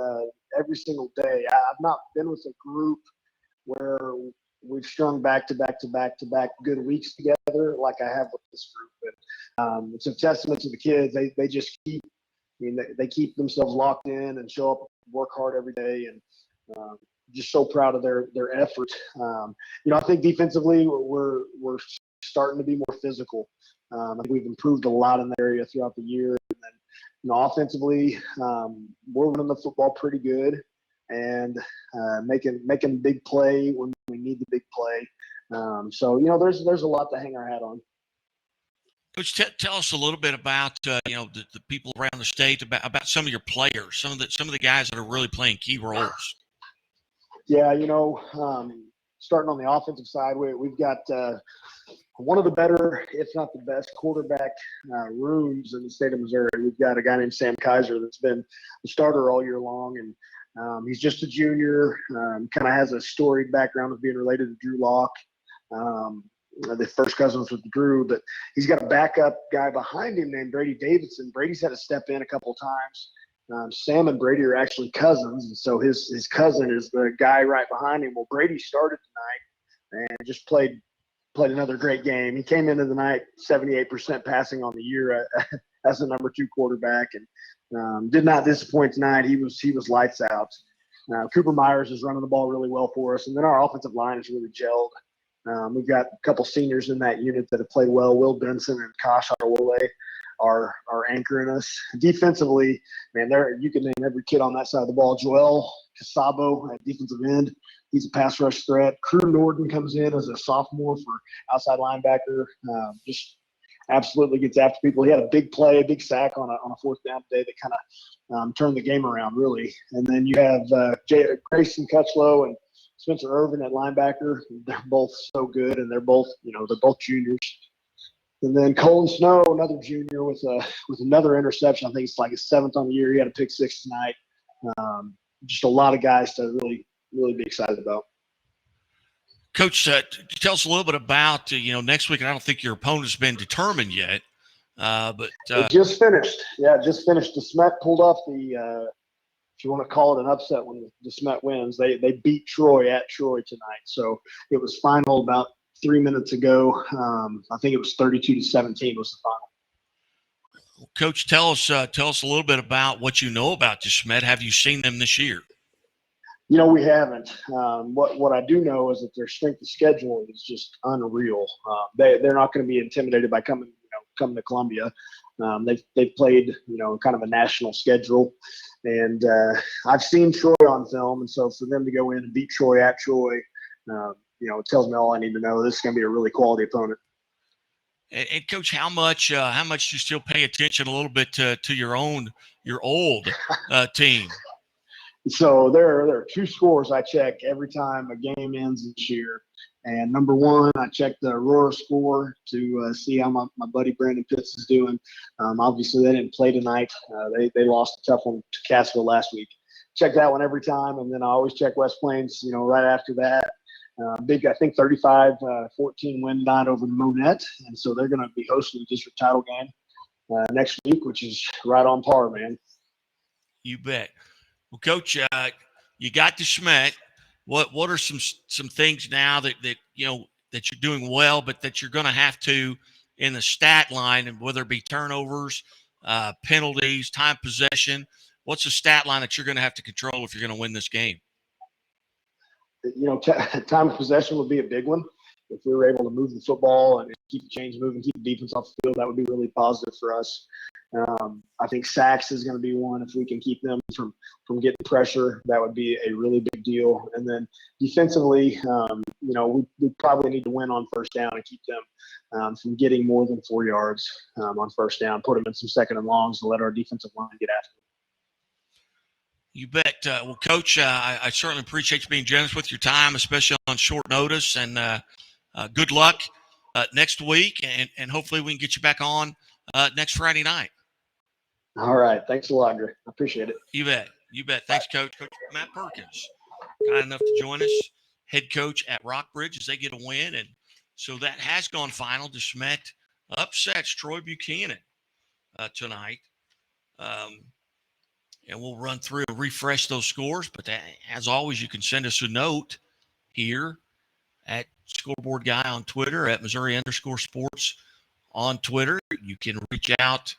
every single day. I've not been with a group where we've strung back to back good weeks together like I have with this group. And it's a testament to the kids. They just keep, they keep themselves locked in and show up, work hard every day, and just so proud of their effort. I think defensively we're starting to be more physical. I think we've improved a lot in that area throughout the year. And then, offensively, we're running the football pretty good and making big play when we need the big play. There's a lot to hang our hat on. Coach, tell us a little bit about the people around the state, about some of your players, some of the guys that are really playing key roles. Yeah, starting on the offensive side, we've got one of the better, if not the best, quarterback rooms in the state of Missouri. We've got a guy named Sam Kaiser that's been a starter all year long, and he's just a junior. Kind of has a storied background of being related to Drew Locke. The first cousins with Drew, but he's got a backup guy behind him named Brady Davidson. Brady's had to step in a couple of times. Sam and Brady are actually cousins, and so his cousin is the guy right behind him. Well, Brady started tonight and just played another great game. He came into the night 78% passing on the year as the number 2 quarterback, and did not disappoint tonight. He was lights out. Cooper Myers is running the ball really well for us, and then our offensive line is really gelled. We've got a couple seniors in that unit that have played well. Will Benson and Kosh Arwole are anchoring us. Defensively, man, you can name every kid on that side of the ball. Joel Casabo at defensive end, he's a pass rush threat. Crew Norton comes in as a sophomore for outside linebacker. Just absolutely gets after people. He had a big play, a big sack on a fourth down today that kind of turned the game around, really. And then you have Grayson Cutchlow and Spencer Irvin at linebacker. They're both so good, and they're both juniors. And then Colin Snow, another junior, with another interception. I think it's like his 7th on the year. He had a pick 6 tonight. Just a lot of guys to really, really be excited about. Coach, tell us a little bit about next week. And I don't think your opponent's been determined yet, but it just finished. Yeah, just finished. DeSmet pulled off the. If you want to call it an upset when DeSmet wins, they beat Troy at Troy tonight. So it was final about 3 minutes ago. I think it was 32-17 was the final. Coach, tell us a little bit about what you know about DeSmet. Have you seen them this year? We haven't. What I do know is that their strength of schedule is just unreal. They're not going to be intimidated by coming to Columbia. They've played kind of a national schedule, and I've seen Troy on film, and so for them to go in and beat Troy at Troy, it tells me all I need to know. This is going to be a really quality opponent. And Coach, how much do you still pay attention a little bit to your old team? So there are 2 scores I check every time a game ends this year. And number 1, I check the Aurora score to see how my buddy Brandon Pitts is doing. Obviously, they didn't play tonight. They lost a tough one to Cassville last week. Check that one every time, and then I always check West Plains, right after that. Big, I think, 35-14 win night over Monette, and so they're going to be hosting the district title game next week, which is right on par, man. You bet. Well, Coach, you got DeSmet. What are some things now that you're doing well, but that you're going to have to in the stat line, and whether it be turnovers, penalties, time possession? What's the stat line that you're going to have to control if you're going to win this game? Time of possession would be a big one. If we were able to move the football and keep the chains moving, keep the defense off the field, that would be really positive for us. I think sacks is going to be one. If we can keep them from getting pressure, that would be a really big deal. And then defensively, we probably need to win on first down and keep them from getting more than 4 yards on first down, put them in some second and longs and let our defensive line get after them. You bet. Well, Coach, I certainly appreciate you being generous with your time, especially on short notice. And good luck next week, and hopefully we can get you back on next Friday night. All right. Thanks a lot, Gray. I appreciate it. You bet. You bet. Thanks, Coach. Coach Matt Perkins, kind enough to join us, head coach at Rockbridge, as they get a win. And so that has gone final. DeSmet upsets Troy Buchanan tonight. And we'll run through and refresh those scores. But as always, you can send us a note here at Scoreboard Guy on Twitter, at Missouri_sports on Twitter. You can reach out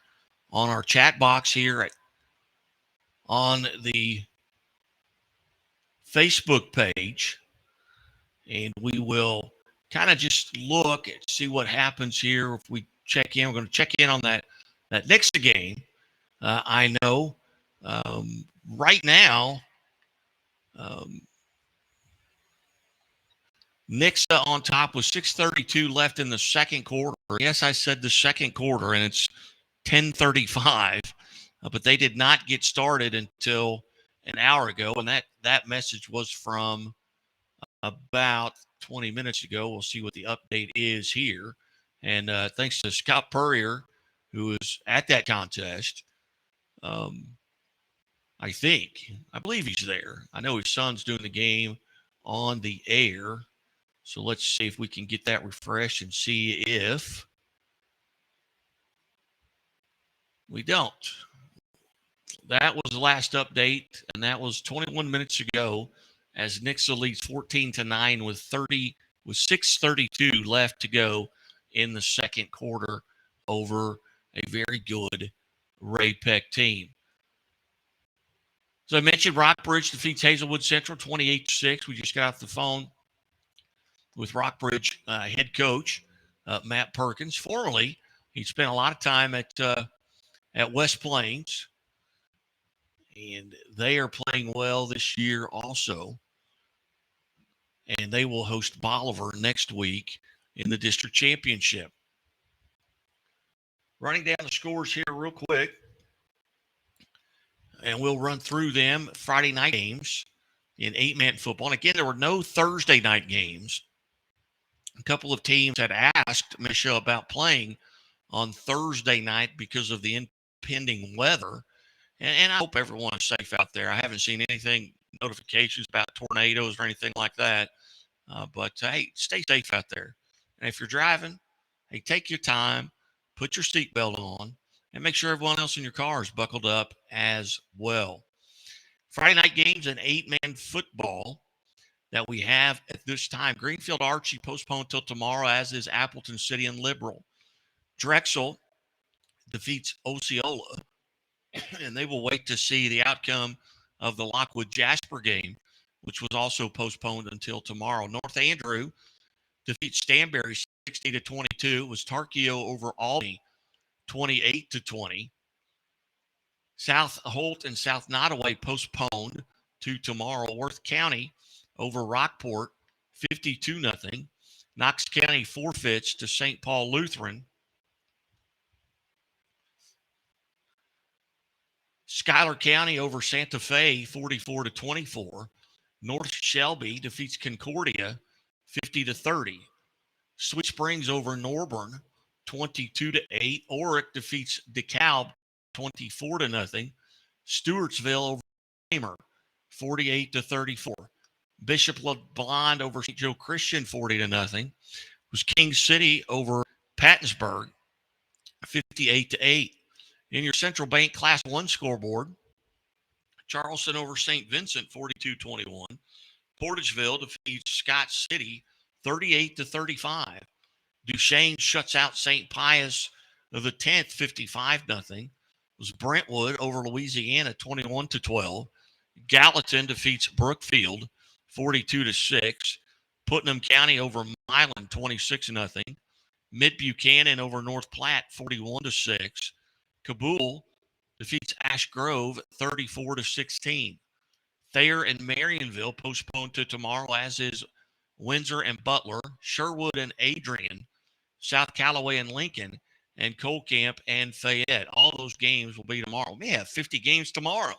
on our chat box here on the Facebook page. And we will kind of just look and see what happens here. If we check in, we're going to check in on that Nixa game. I know right now, Nixa on top with 6:32 left in the second quarter. Yes, I said the second quarter, and it's 10:35, but they did not get started until an hour ago, and that message was from about 20 minutes ago. We'll see what the update is here. And thanks to Scott Purrier, who was at that contest. I believe he's there. I know his son's doing the game on the air. So let's see if we can get that refreshed and see if we don't. That was the last update, and that was 21 minutes ago as Nixa leads 14-9 with 6:32 left to go in the second quarter over a very good Ray Peck team. So I mentioned Rockbridge defeats Hazelwood Central 28-6. We just got off the phone with Rockbridge head coach Matt Perkins. Formerly, he spent a lot of time at West Plains, and they are playing well this year also. And they will host Bolivar next week in the district championship. Running down the scores here real quick, and we'll run through them. Friday night games in 8-man football. And again, there were no Thursday night games. A couple of teams had asked Michelle about playing on Thursday night because of the impending weather. And I hope everyone is safe out there. I haven't seen anything, notifications about tornadoes or anything like that. But, hey, stay safe out there. And if you're driving, hey, take your time, put your seatbelt on, and make sure everyone else in your car is buckled up as well. Friday night games in 8-man football that we have at this time. Greenfield Archie postponed till tomorrow, as is Appleton City and Liberal. Drexel defeats Osceola, and they will wait to see the outcome of the Lockwood Jasper game, which was also postponed until tomorrow. North Andrew defeats Stanberry 60-22. It was Tarkio over Albany 28-20. South Holt and South Nottoway postponed to tomorrow. Worth County over Rockport 52-0. Knox County forfeits to St. Paul Lutheran. Schuyler County over Santa Fe 44-24. North Shelby defeats Concordia 50-30. Sweet Springs over Norburn 22-8. Orick defeats DeKalb 24-0. Stewartsville over Kramer 48-34. Bishop LeBlond over St. Joe Christian 40-0. It was King City over Pattonsburg 58-8. In your Central Bank Class 1 scoreboard, Charleston over St. Vincent 42-21. Portageville defeats Scott City 38-35. Duchesne shuts out St. Pius of the 10th, 55-0. It was Brentwood over Louisiana, 21-12. Gallatin defeats Brookfield, 42-6. Putnam County over Milan, 26-0. Mid-Buchanan over North Platte, 41-6. Kabul defeats Ash Grove, 34-16. Thayer and Marionville postponed to tomorrow, as is Windsor and Butler, Sherwood and Adrian, South Callaway and Lincoln, and Colcamp and Fayette. All those games will be tomorrow. We have 50 games tomorrow.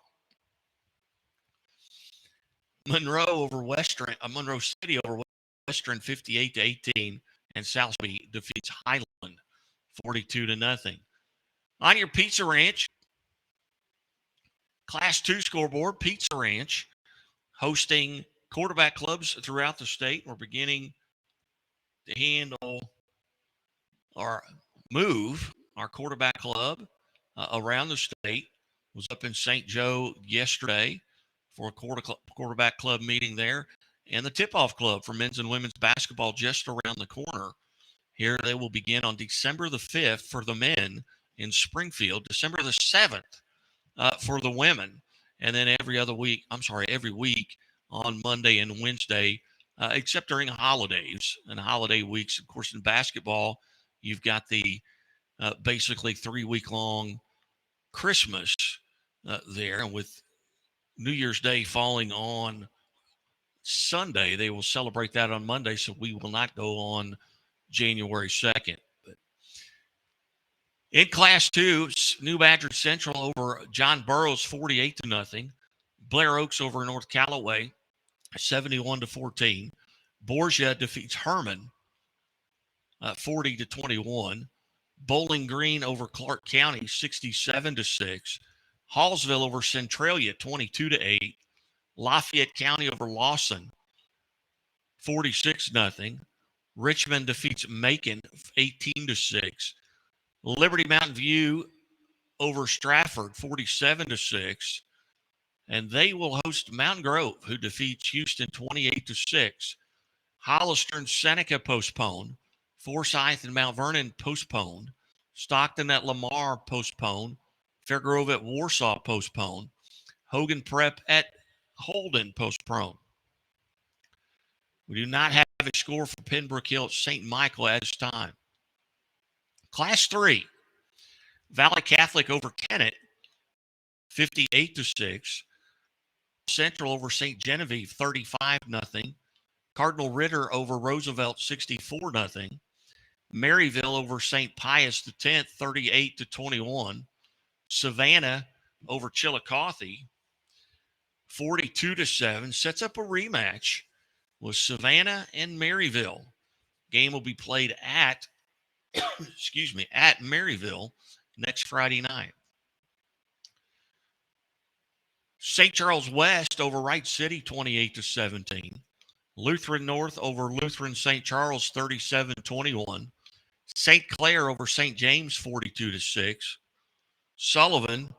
Monroe City over Western, 58-18, and Southby defeats Highland, 42-0. On your Pizza Ranch, Class 2 scoreboard, Pizza Ranch, hosting quarterback clubs throughout the state. We're beginning to handle or move our quarterback club around the state. Was up in St. Joe yesterday for a quarterback club meeting there, and the tip-off club for men's and women's basketball just around the corner. Here they will begin on December the 5th for the men in Springfield, December the 7th for the women, and then every week on Monday and Wednesday, except during holidays and holiday weeks. Of course, in basketball, you've got the basically 3-week-long Christmas there, and with New Year's Day falling on Sunday, they will celebrate that on Monday, so we will not go on January 2nd. But in Class 2, New Badger Central over John Burroughs, 48-0. Blair Oaks over North Callaway, 71-14. Borgia defeats Herman, 40-21. Bowling Green over Clark County, 67-6. Hallsville over Centralia, 22-8. Lafayette County over Lawson, 46-0. Richmond defeats Macon, 18-6. Liberty Mountain View over Stratford, 47-6. And they will host Mountain Grove, who defeats Houston, 28-6. Hollister and Seneca postponed. Forsyth and Mount Vernon postponed. Stockton at Lamar postponed. Fairgrove at Warsaw postponed. Hogan Prep at Holden postponed. We do not have a score for Pembroke Hill at St. Michael at this time. Class 3, Valley Catholic over Kennett, 58-6. Central over St. Genevieve, 35-0. Cardinal Ritter over Roosevelt, 64-0. Maryville over St. Pius X, 38-21. Savannah over Chillicothe, 42-7. Sets up a rematch with Savannah and Maryville. Game will be played at at Maryville next Friday night. St. Charles West over Wright City, 28-17. Lutheran North over Lutheran St. Charles, 37-21. St. Clair over St. James, 42-6. Sullivan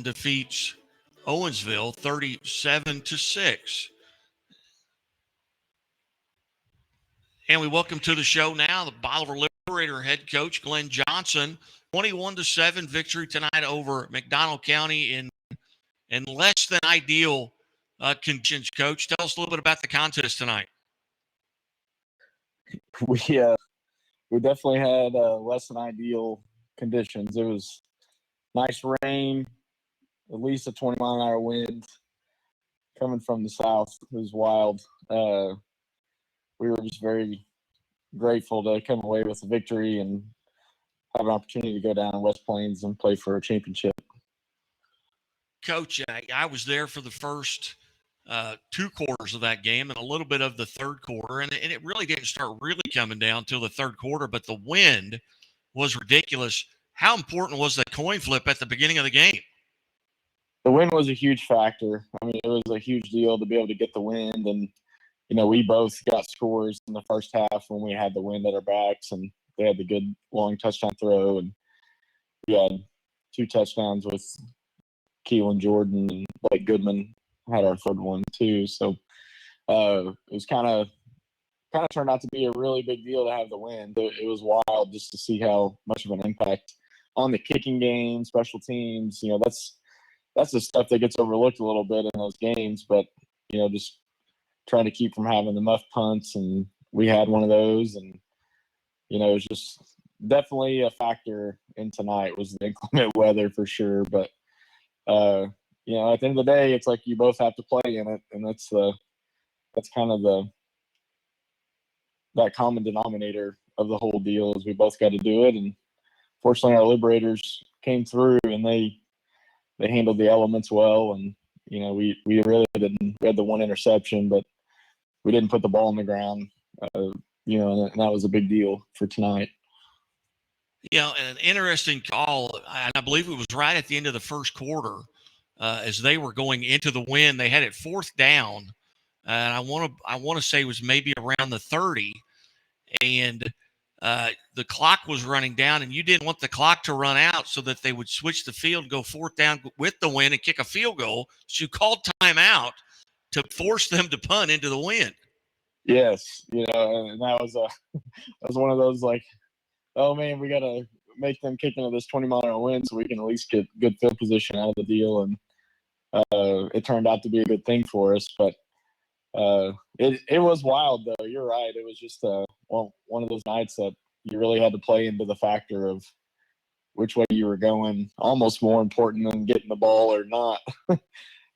defeats Owensville, 37-6. And we welcome to the show now the Bolivar Liberator head coach, Glenn Johnson. 21-7 victory tonight over McDonald County in less than ideal conditions. Coach, tell us a little bit about the contest tonight. We definitely had less than ideal conditions. It was nice rain, at least a 20-mile-an-hour wind coming from the south. It was wild. We were just very grateful to come away with a victory and have an opportunity to go down to West Plains and play for a championship. Coach, I was there for the first 2 quarters of that game and a little bit of the third quarter, and it really didn't start really coming down till the third quarter, but the wind was ridiculous. How important was the coin flip at the beginning of the game? The wind was a huge factor. I mean, it was a huge deal to be able to get the wind, and we both got scores in the first half when we had the wind at our backs, and they had the good long touchdown throw, and we had 2 touchdowns with Keelan Jordan, and Blake Goodman had our third one too. So it was kind of kind of turned out to be a really big deal to have the win. It was wild just to see how much of an impact on the kicking game, special teams. That's the stuff that gets overlooked a little bit in those games. But just trying to keep from having the muff punts, and we had one of those, and it was just definitely a factor in tonight was the inclement weather for sure. But at the end of the day, it's like you both have to play in it, and that's kind of that common denominator of the whole deal is we both got to do it. And fortunately, our Liberators came through and they handled the elements well. And we really didn't. We had the one interception, but we didn't put the ball on the ground. And that was a big deal for tonight. An interesting call, and I believe it was right at the end of the first quarter, as they were going into the win. They had it 4th down, and I want to say it was maybe around the 30, and the clock was running down, and you didn't want the clock to run out so that they would switch the field, go 4th down with the win, and kick a field goal. So you called timeout to force them to punt into the win. Yes, and that was one of those like, oh man, we got to make them kick into this 20-mile-an-hour wind so we can at least get good field position out of the deal. And it turned out to be a good thing for us. But it was wild, though. You're right. It was just one of those nights that you really had to play into the factor of which way you were going. Almost more important than getting the ball or not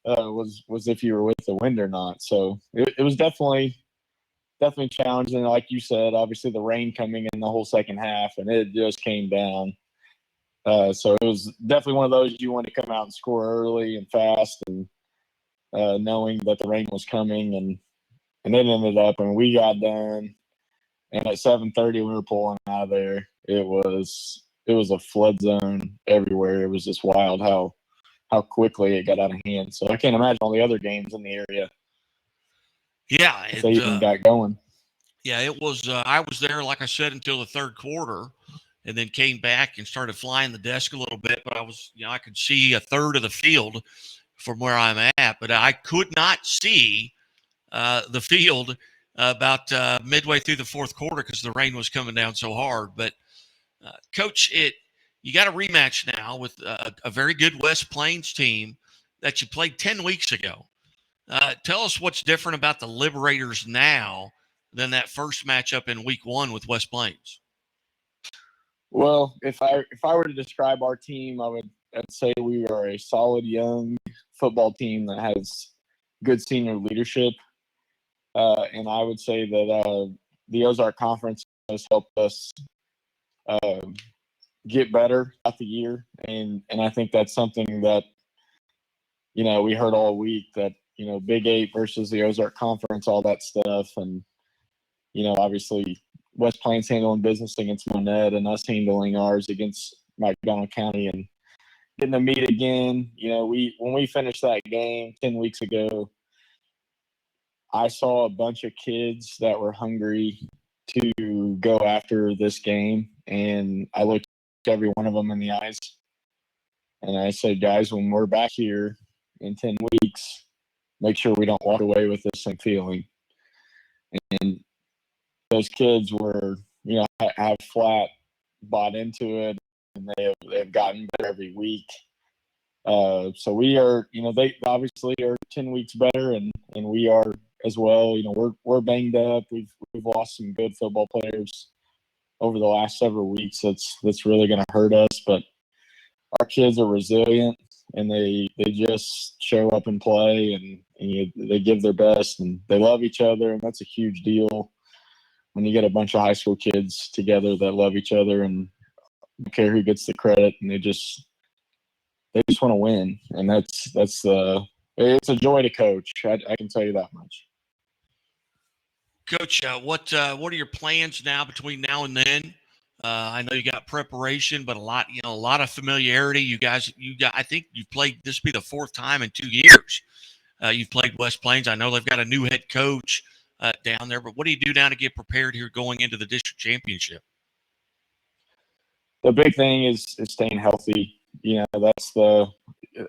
was if you were with the wind or not. So it was definitely challenging. Like you said, obviously the rain coming in the whole second half, and it just came down. So it was definitely one of those you want to come out and score early and fast, and knowing that the rain was coming, and it ended up, and we got done. And at 7:30, we were pulling out of there. It was a flood zone everywhere. It was just wild how quickly it got out of hand. So I can't imagine all the other games in the area. Yeah, they even got going. Yeah, it was. I was there, like I said, until the third quarter, and then came back and started flying the desk a little bit. But I was, I could see a third of the field from where I'm at, but I could not see the field about midway through the fourth quarter because the rain was coming down so hard. But Coach, you got a rematch now with a very good West Plains team that you played 10 weeks ago. Tell us what's different about the Liberators now than that first matchup in week 1 with West Plains. Well, if I were to describe our team, I'd say we are a solid young football team that has good senior leadership. And I would say that the Ozark Conference has helped us get better throughout the year. And I think that's something that, we heard all week that, Big 8 versus the Ozark Conference, all that stuff. And, obviously West Plains handling business against Monette and us handling ours against McDonald County and getting to meet again. When we finished that game 10 weeks ago, I saw a bunch of kids that were hungry to go after this game. And I looked every one of them in the eyes. And I said, guys, when we're back here in 10 weeks, make sure we don't walk away with this same feeling. And those kids were, have flat bought into it, and they've gotten better every week. So we are, they obviously are 10 weeks better, and we are as well. We're banged up. We've lost some good football players over the last several weeks. That's really going to hurt us, but our kids are resilient, and they just show up and play, and they give their best, and they love each other, and that's a huge deal when you get a bunch of high school kids together that love each other and don't care who gets the credit, and they just want to win, and it's a joy to coach. I can tell you that much. Coach, what are your plans now between now and then? I know you got preparation, but a lot of familiarity. I think you've played, this will be the 4th time in 2 years. You've played West Plains. I know they've got a new head coach down there, but what do you do now to get prepared here going into the district championship? The big thing is staying healthy. That's the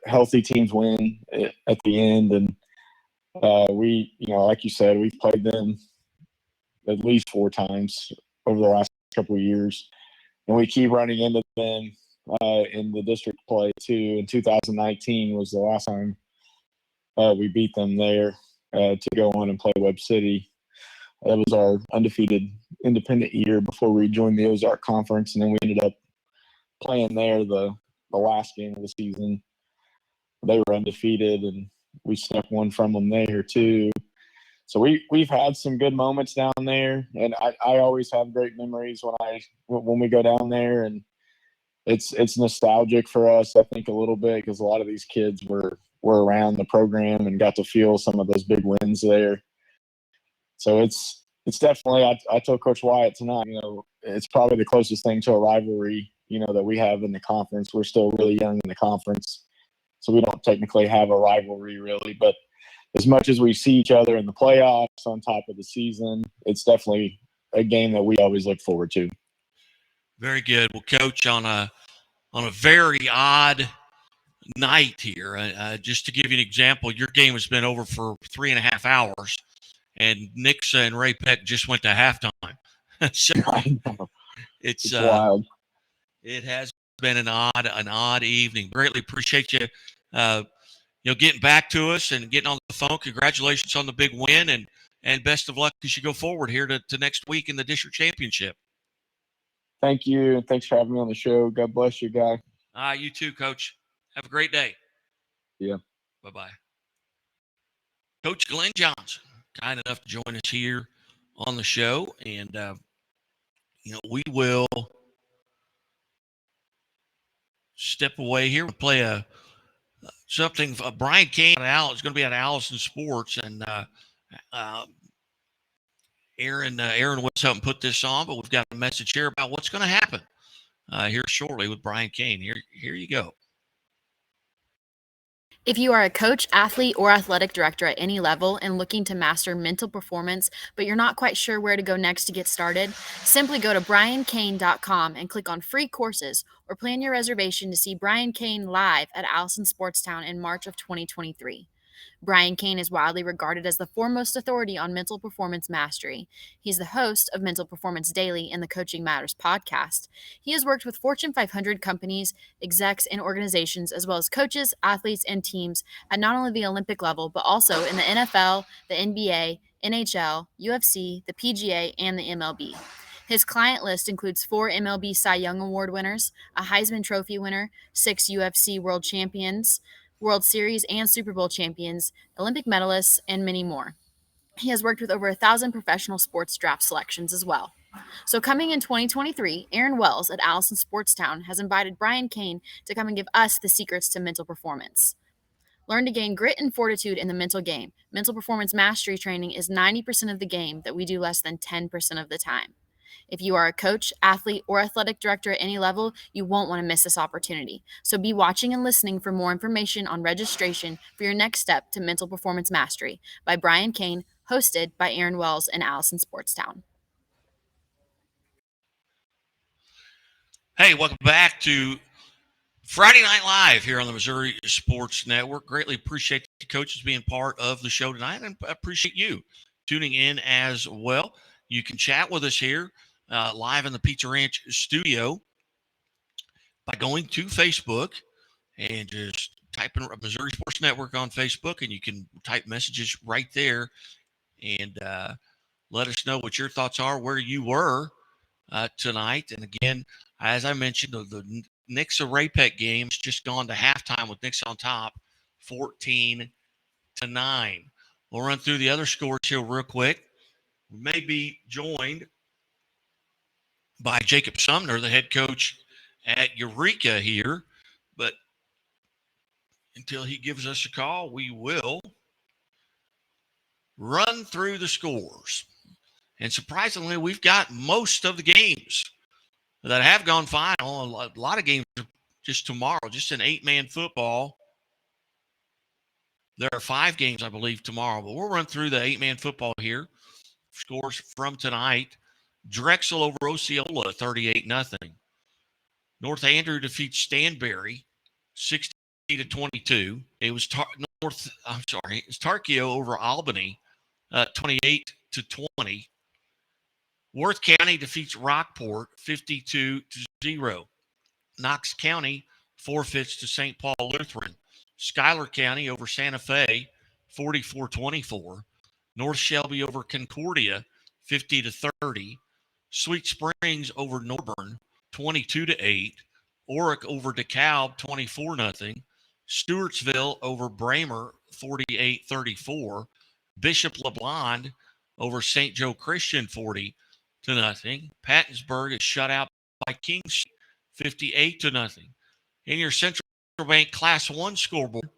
healthy teams win at the end. And we, like you said, we've played them, at least 4 times over the last couple of years, and we keep running into them in the district play too. In 2019 was the last time we beat them there to go on and play Webb City. That was our undefeated independent year before we joined the Ozark Conference, and then we ended up playing there the last game of the season. They were undefeated, and we snuck one from them there too. So we've had some good moments down there, and I always have great memories when we go down there, and it's nostalgic for us, I think, a little bit, because a lot of these kids were around the program and got to feel some of those big wins there. So it's definitely, I told Coach Wyatt tonight, it's probably the closest thing to a rivalry, that we have in the conference. We're still really young in the conference, so we don't technically have a rivalry really, but as much as we see each other in the playoffs on top of the season, it's definitely a game that we always look forward to. Very good. Well, Coach, on a very odd night here, just to give you an example, your game has been over for 3.5 hours, and Nixa and Ray Peck just went to halftime. So I know. it's wild. It has been an odd evening. Greatly appreciate you, getting back to us and getting on the phone. Congratulations on the big win, and best of luck as you go forward here to next week in the district championship. Thank you, and thanks for having me on the show. God bless you, guy. You too, Coach. Have a great day. Yeah. Bye-bye. Coach Glenn Johnson, kind enough to join us here on the show, and we will step away here and play something. Brian Kane is going to be at Allison Sports, and Aaron was helping put this on, but we've got a message here about what's going to happen here shortly with Brian Kane. Here you go. If you are a coach, athlete, or athletic director at any level and looking to master mental performance, but you're not quite sure where to go next to get started, simply go to briankane.com and click on free courses, or plan your reservation to see Brian Kane live at Allison Sportstown in March of 2023. Brian Kane is widely regarded as the foremost authority on mental performance mastery. He's the host of Mental Performance Daily and the Coaching Matters podcast. He has worked with Fortune 500 companies, execs, and organizations, as well as coaches, athletes, and teams at not only the Olympic level, but also in the NFL, the NBA, NHL, UFC, the PGA, and the MLB. His client list includes 4 MLB Cy Young Award winners, a Heisman Trophy winner, 6 UFC World Champions, World Series and Super Bowl champions, Olympic medalists, and many more. He has worked with over 1,000 professional sports draft selections as well. So coming in 2023, Aaron Wells at Allison Sportstown has invited Brian Kane to come and give us the secrets to mental performance. Learn to gain grit and fortitude in the mental game. Mental performance mastery training is 90% of the game that we do less than 10% of the time. If you are a coach, athlete, or athletic director at any level, you won't want to miss this opportunity. So be watching and listening for more information on registration for your next step to mental performance mastery by Brian Kane, hosted by Aaron Wells and Allison Sportstown. Hey, welcome back to Friday Night Live here on the Missouri Sports Network. Greatly appreciate the coaches being part of the show tonight, and appreciate you tuning in as well. You can chat with us here live in the Pizza Ranch studio by going to Facebook and just type in Missouri Sports Network on Facebook, and you can type messages right there and let us know what your thoughts are, where you were tonight. And again, as I mentioned, the Nixa Raypek game's just gone to halftime with Nixa on top, 14-9. We'll run through the other scores here real quick. We may be joined by Jacob Sumner, the head coach at Eureka here, but until he gives us a call, we will run through the scores. And surprisingly, we've got most of the games that have gone final. A lot of games are just tomorrow, just in 8-man football. There are 5 games, I believe, tomorrow, but we'll run through the 8-man football here. Scores from tonight. Drexel over Osceola, 38-0. North Andrew defeats Stanberry, 60-22. It was Tarkio over Albany, 28-20. Worth County defeats Rockport 52-0. Knox County forfeits to St. Paul Lutheran. Schuyler County over Santa Fe 44-24. North Shelby over Concordia 50-30. Sweet Springs over Norburn 22-8. Oric over DeKalb 24-0. Stewartsville over Bramer 48-34. Bishop LeBlond over St. Joe Christian 40-0. Pattonsburg is shut out by Kings 58-0. In your Central Bank Class 1 scoreboard,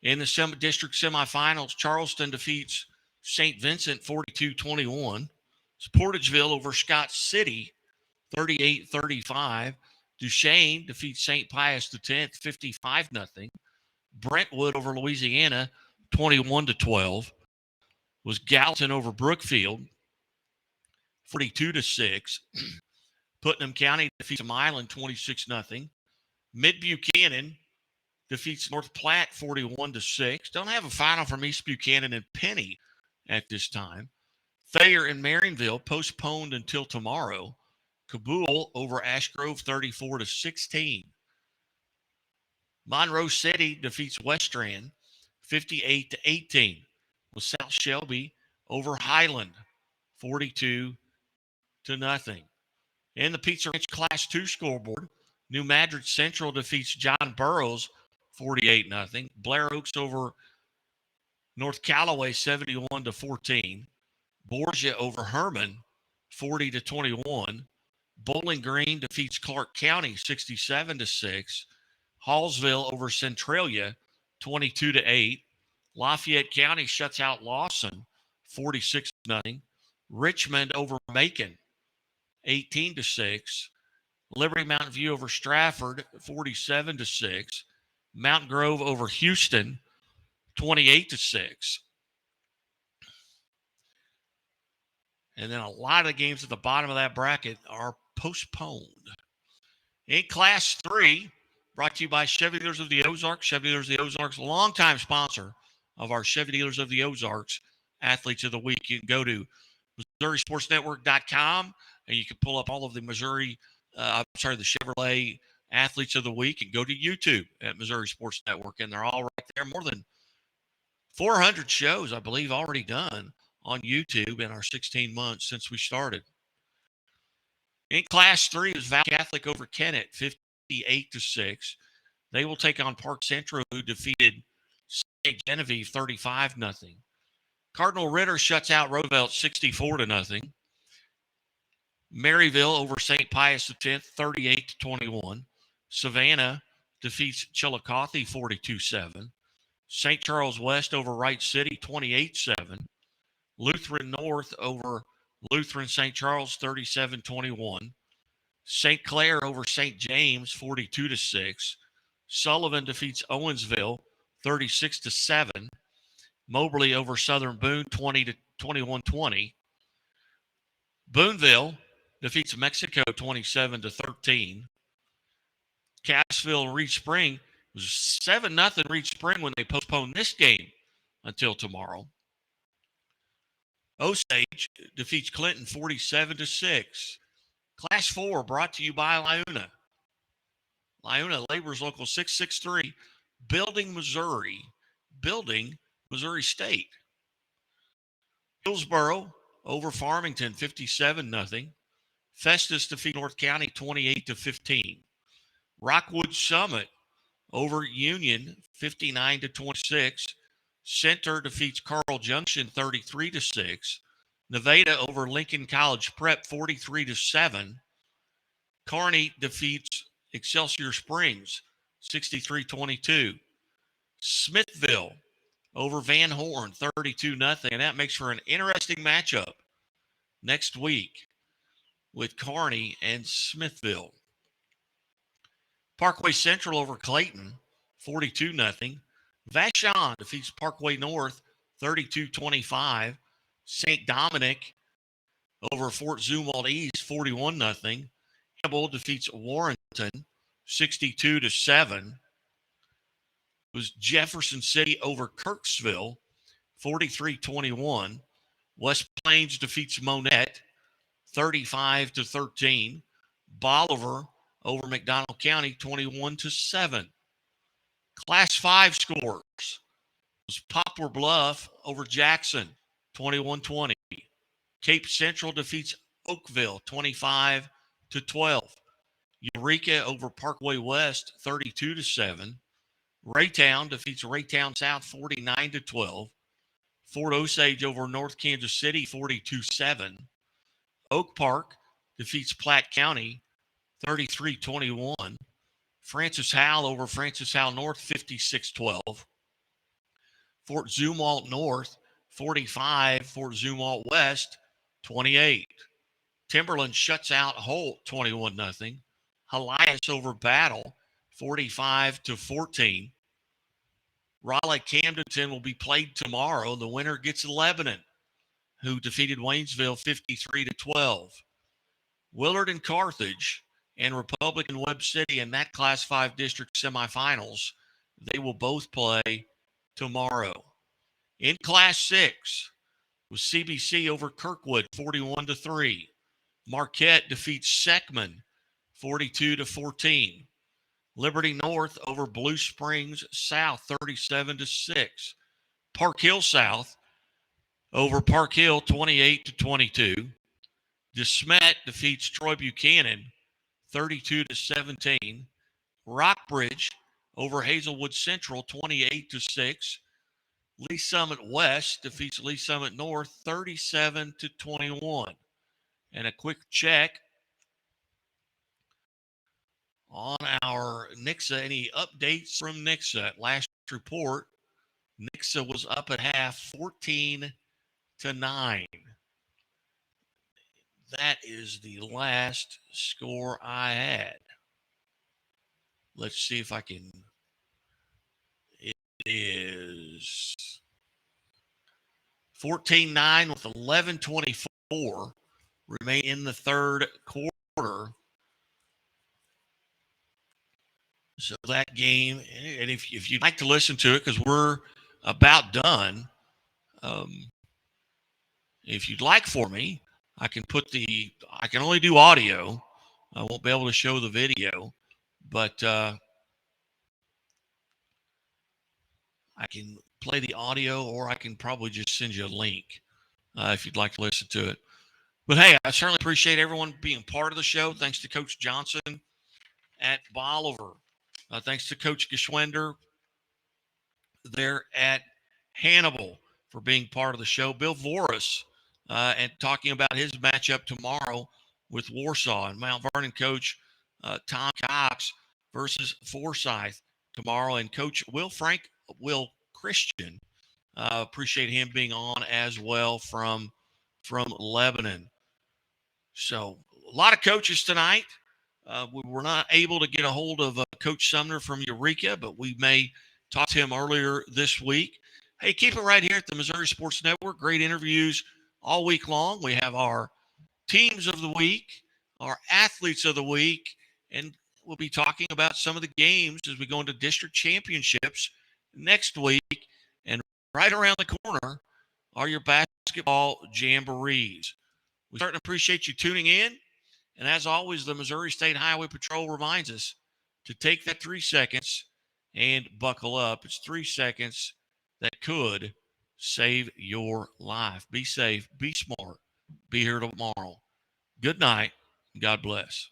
in the district semifinals, Charleston defeats St. Vincent 42-21. Portageville over Scott City 38-35. Duchesne defeats St. Pius X 55-0. Brentwood over Louisiana 21-12. Was Gallatin over Brookfield 42-6. Putnam County defeats Milan 26-0. Mid Buchanan defeats North Platte 41-6. Don't have a final from East Buchanan and Penny at this time. Thayer and Marionville postponed until tomorrow. Kabul over Ash Grove 34-16. Monroe City defeats Westran 58-18. With South Shelby over Highland 42-0. In the Pizza Ranch Class 2 scoreboard, New Madrid Central defeats John Burroughs 48-0. Blair Oaks over North Callaway 71-14. Borgia over Herman 40-21. Bowling Green defeats Clark County 67-6. Hallsville over Centralia 22-8. Lafayette County shuts out Lawson 46-0. Richmond over Macon 18-6. Liberty Mountain View over Stratford 47-6. Mountain Grove over Houston 28-6. And then a lot of the games at the bottom of that bracket are postponed. In Class 3, brought to you by Chevy Dealers of the Ozarks. Chevy Dealers of the Ozarks, longtime sponsor of our Chevy Dealers of the Ozarks Athletes of the Week. You can go to MissouriSportsNetwork.com and you can pull up all of the the Chevrolet Athletes of the Week, and go to YouTube at Missouri Sports Network, and they're all right there. More than 400 shows, I believe, already done on YouTube in our 16 months since we started. In Class 3, it was Val Catholic over Kennett, 58-6. They will take on Park Central, who defeated St. Genevieve 35-0. Cardinal Ritter shuts out Roosevelt 64-0. Maryville over St. Pius X, 38-21. Savannah defeats Chillicothe 42-7. St. Charles West over Wright City 28-7. Lutheran North over Lutheran St. Charles 37-21. St. Clair over St. James 42-6. Sullivan defeats Owensville 36-7. Moberly over Southern Boone 21-20. Booneville defeats Mexico 27-13. Cassville and Reed Spring was 7-0 Reed Spring when they postponed this game until tomorrow. Osage defeats Clinton 47-6. Class 4 brought to you by Liuna. Liuna Labor's Local 663, building Missouri State. Hillsboro over Farmington 57-0. Festus defeat North County 28-15. Rockwood Summit over Union 59-26. Center defeats Carl Junction 33-6. Nevada over Lincoln College Prep 43-7. Kearney defeats Excelsior Springs 63-22. Smithville over Van Horn 32-0. And that makes for an interesting matchup next week with Kearney and Smithville. Parkway Central over Clayton 42-0. Vashon defeats Parkway North 32-25. St. Dominic over Fort Zumwalt East 41-0. Hannibal defeats Warrenton 62-7. It was Jefferson City over Kirksville 43-21. West Plains defeats Monette 35-13. Bolivar over McDonald County, 21-7. Class 5 scores was Poplar Bluff over Jackson, 21-20. Cape Central defeats Oakville, 25-12. Eureka over Parkway West, 32-7. Raytown defeats Raytown South, 49-12. Fort Osage over North Kansas City, 42-7. Oak Park defeats Platte County, 33-21. Francis Howell over Francis Howell North, 56-12. Fort Zumwalt North, 45. Fort Zumwalt West, 28. Timberland shuts out Holt, 21-0. Helias over Battle, 45-14. Raleigh Camdenton will be played tomorrow. The winner gets Lebanon, who defeated Waynesville 53-12. Willard and Carthage and Republican Webb City in that Class 5 district semifinals, they will both play tomorrow. In Class 6 was CBC over Kirkwood 41-3. Marquette defeats Seckman 42-14. Liberty North over Blue Springs South 37-6. Park Hill South over Park Hill 28-22. DeSmet defeats Troy Buchanan 32-17. Rockbridge over Hazelwood Central 28-6. Lee Summit West defeats Lee Summit North 37-21. And a quick check on our Nixa. Any updates from Nixa? Last report, Nixa was up at half 14-9. That is the last score I had. Let's see if I can. It is 14-9 with 11:24 remain in the third quarter. So that game, and if you'd like to listen to it, because we're about done, if you'd like for me, I can only do audio. I won't be able to show the video, but I can play the audio, or I can probably just send you a link if you'd like to listen to it. But hey, I certainly appreciate everyone being part of the show. Thanks to Coach Johnson at Bolivar. Thanks to Coach Geschwender there at Hannibal for being part of the show. Bill Voris and talking about his matchup tomorrow with Warsaw, and Mount Vernon coach Tom Cox versus Forsyth tomorrow. And Coach Will Christian, appreciate him being on as well from Lebanon. So a lot of coaches tonight. We were not able to get a hold of Coach Sumner from Eureka, but we may talk to him earlier this week. Hey, keep it right here at the Missouri Sports Network. Great interviews all week long. We have our teams of the week, our athletes of the week, and we'll be talking about some of the games as we go into district championships next week. And right around the corner are your basketball jamborees. We certainly appreciate you tuning in. And as always, the Missouri State Highway Patrol reminds us to take that 3 seconds and buckle up. It's 3 seconds that could save your life. Be safe, be smart, be here tomorrow. Good night. God bless.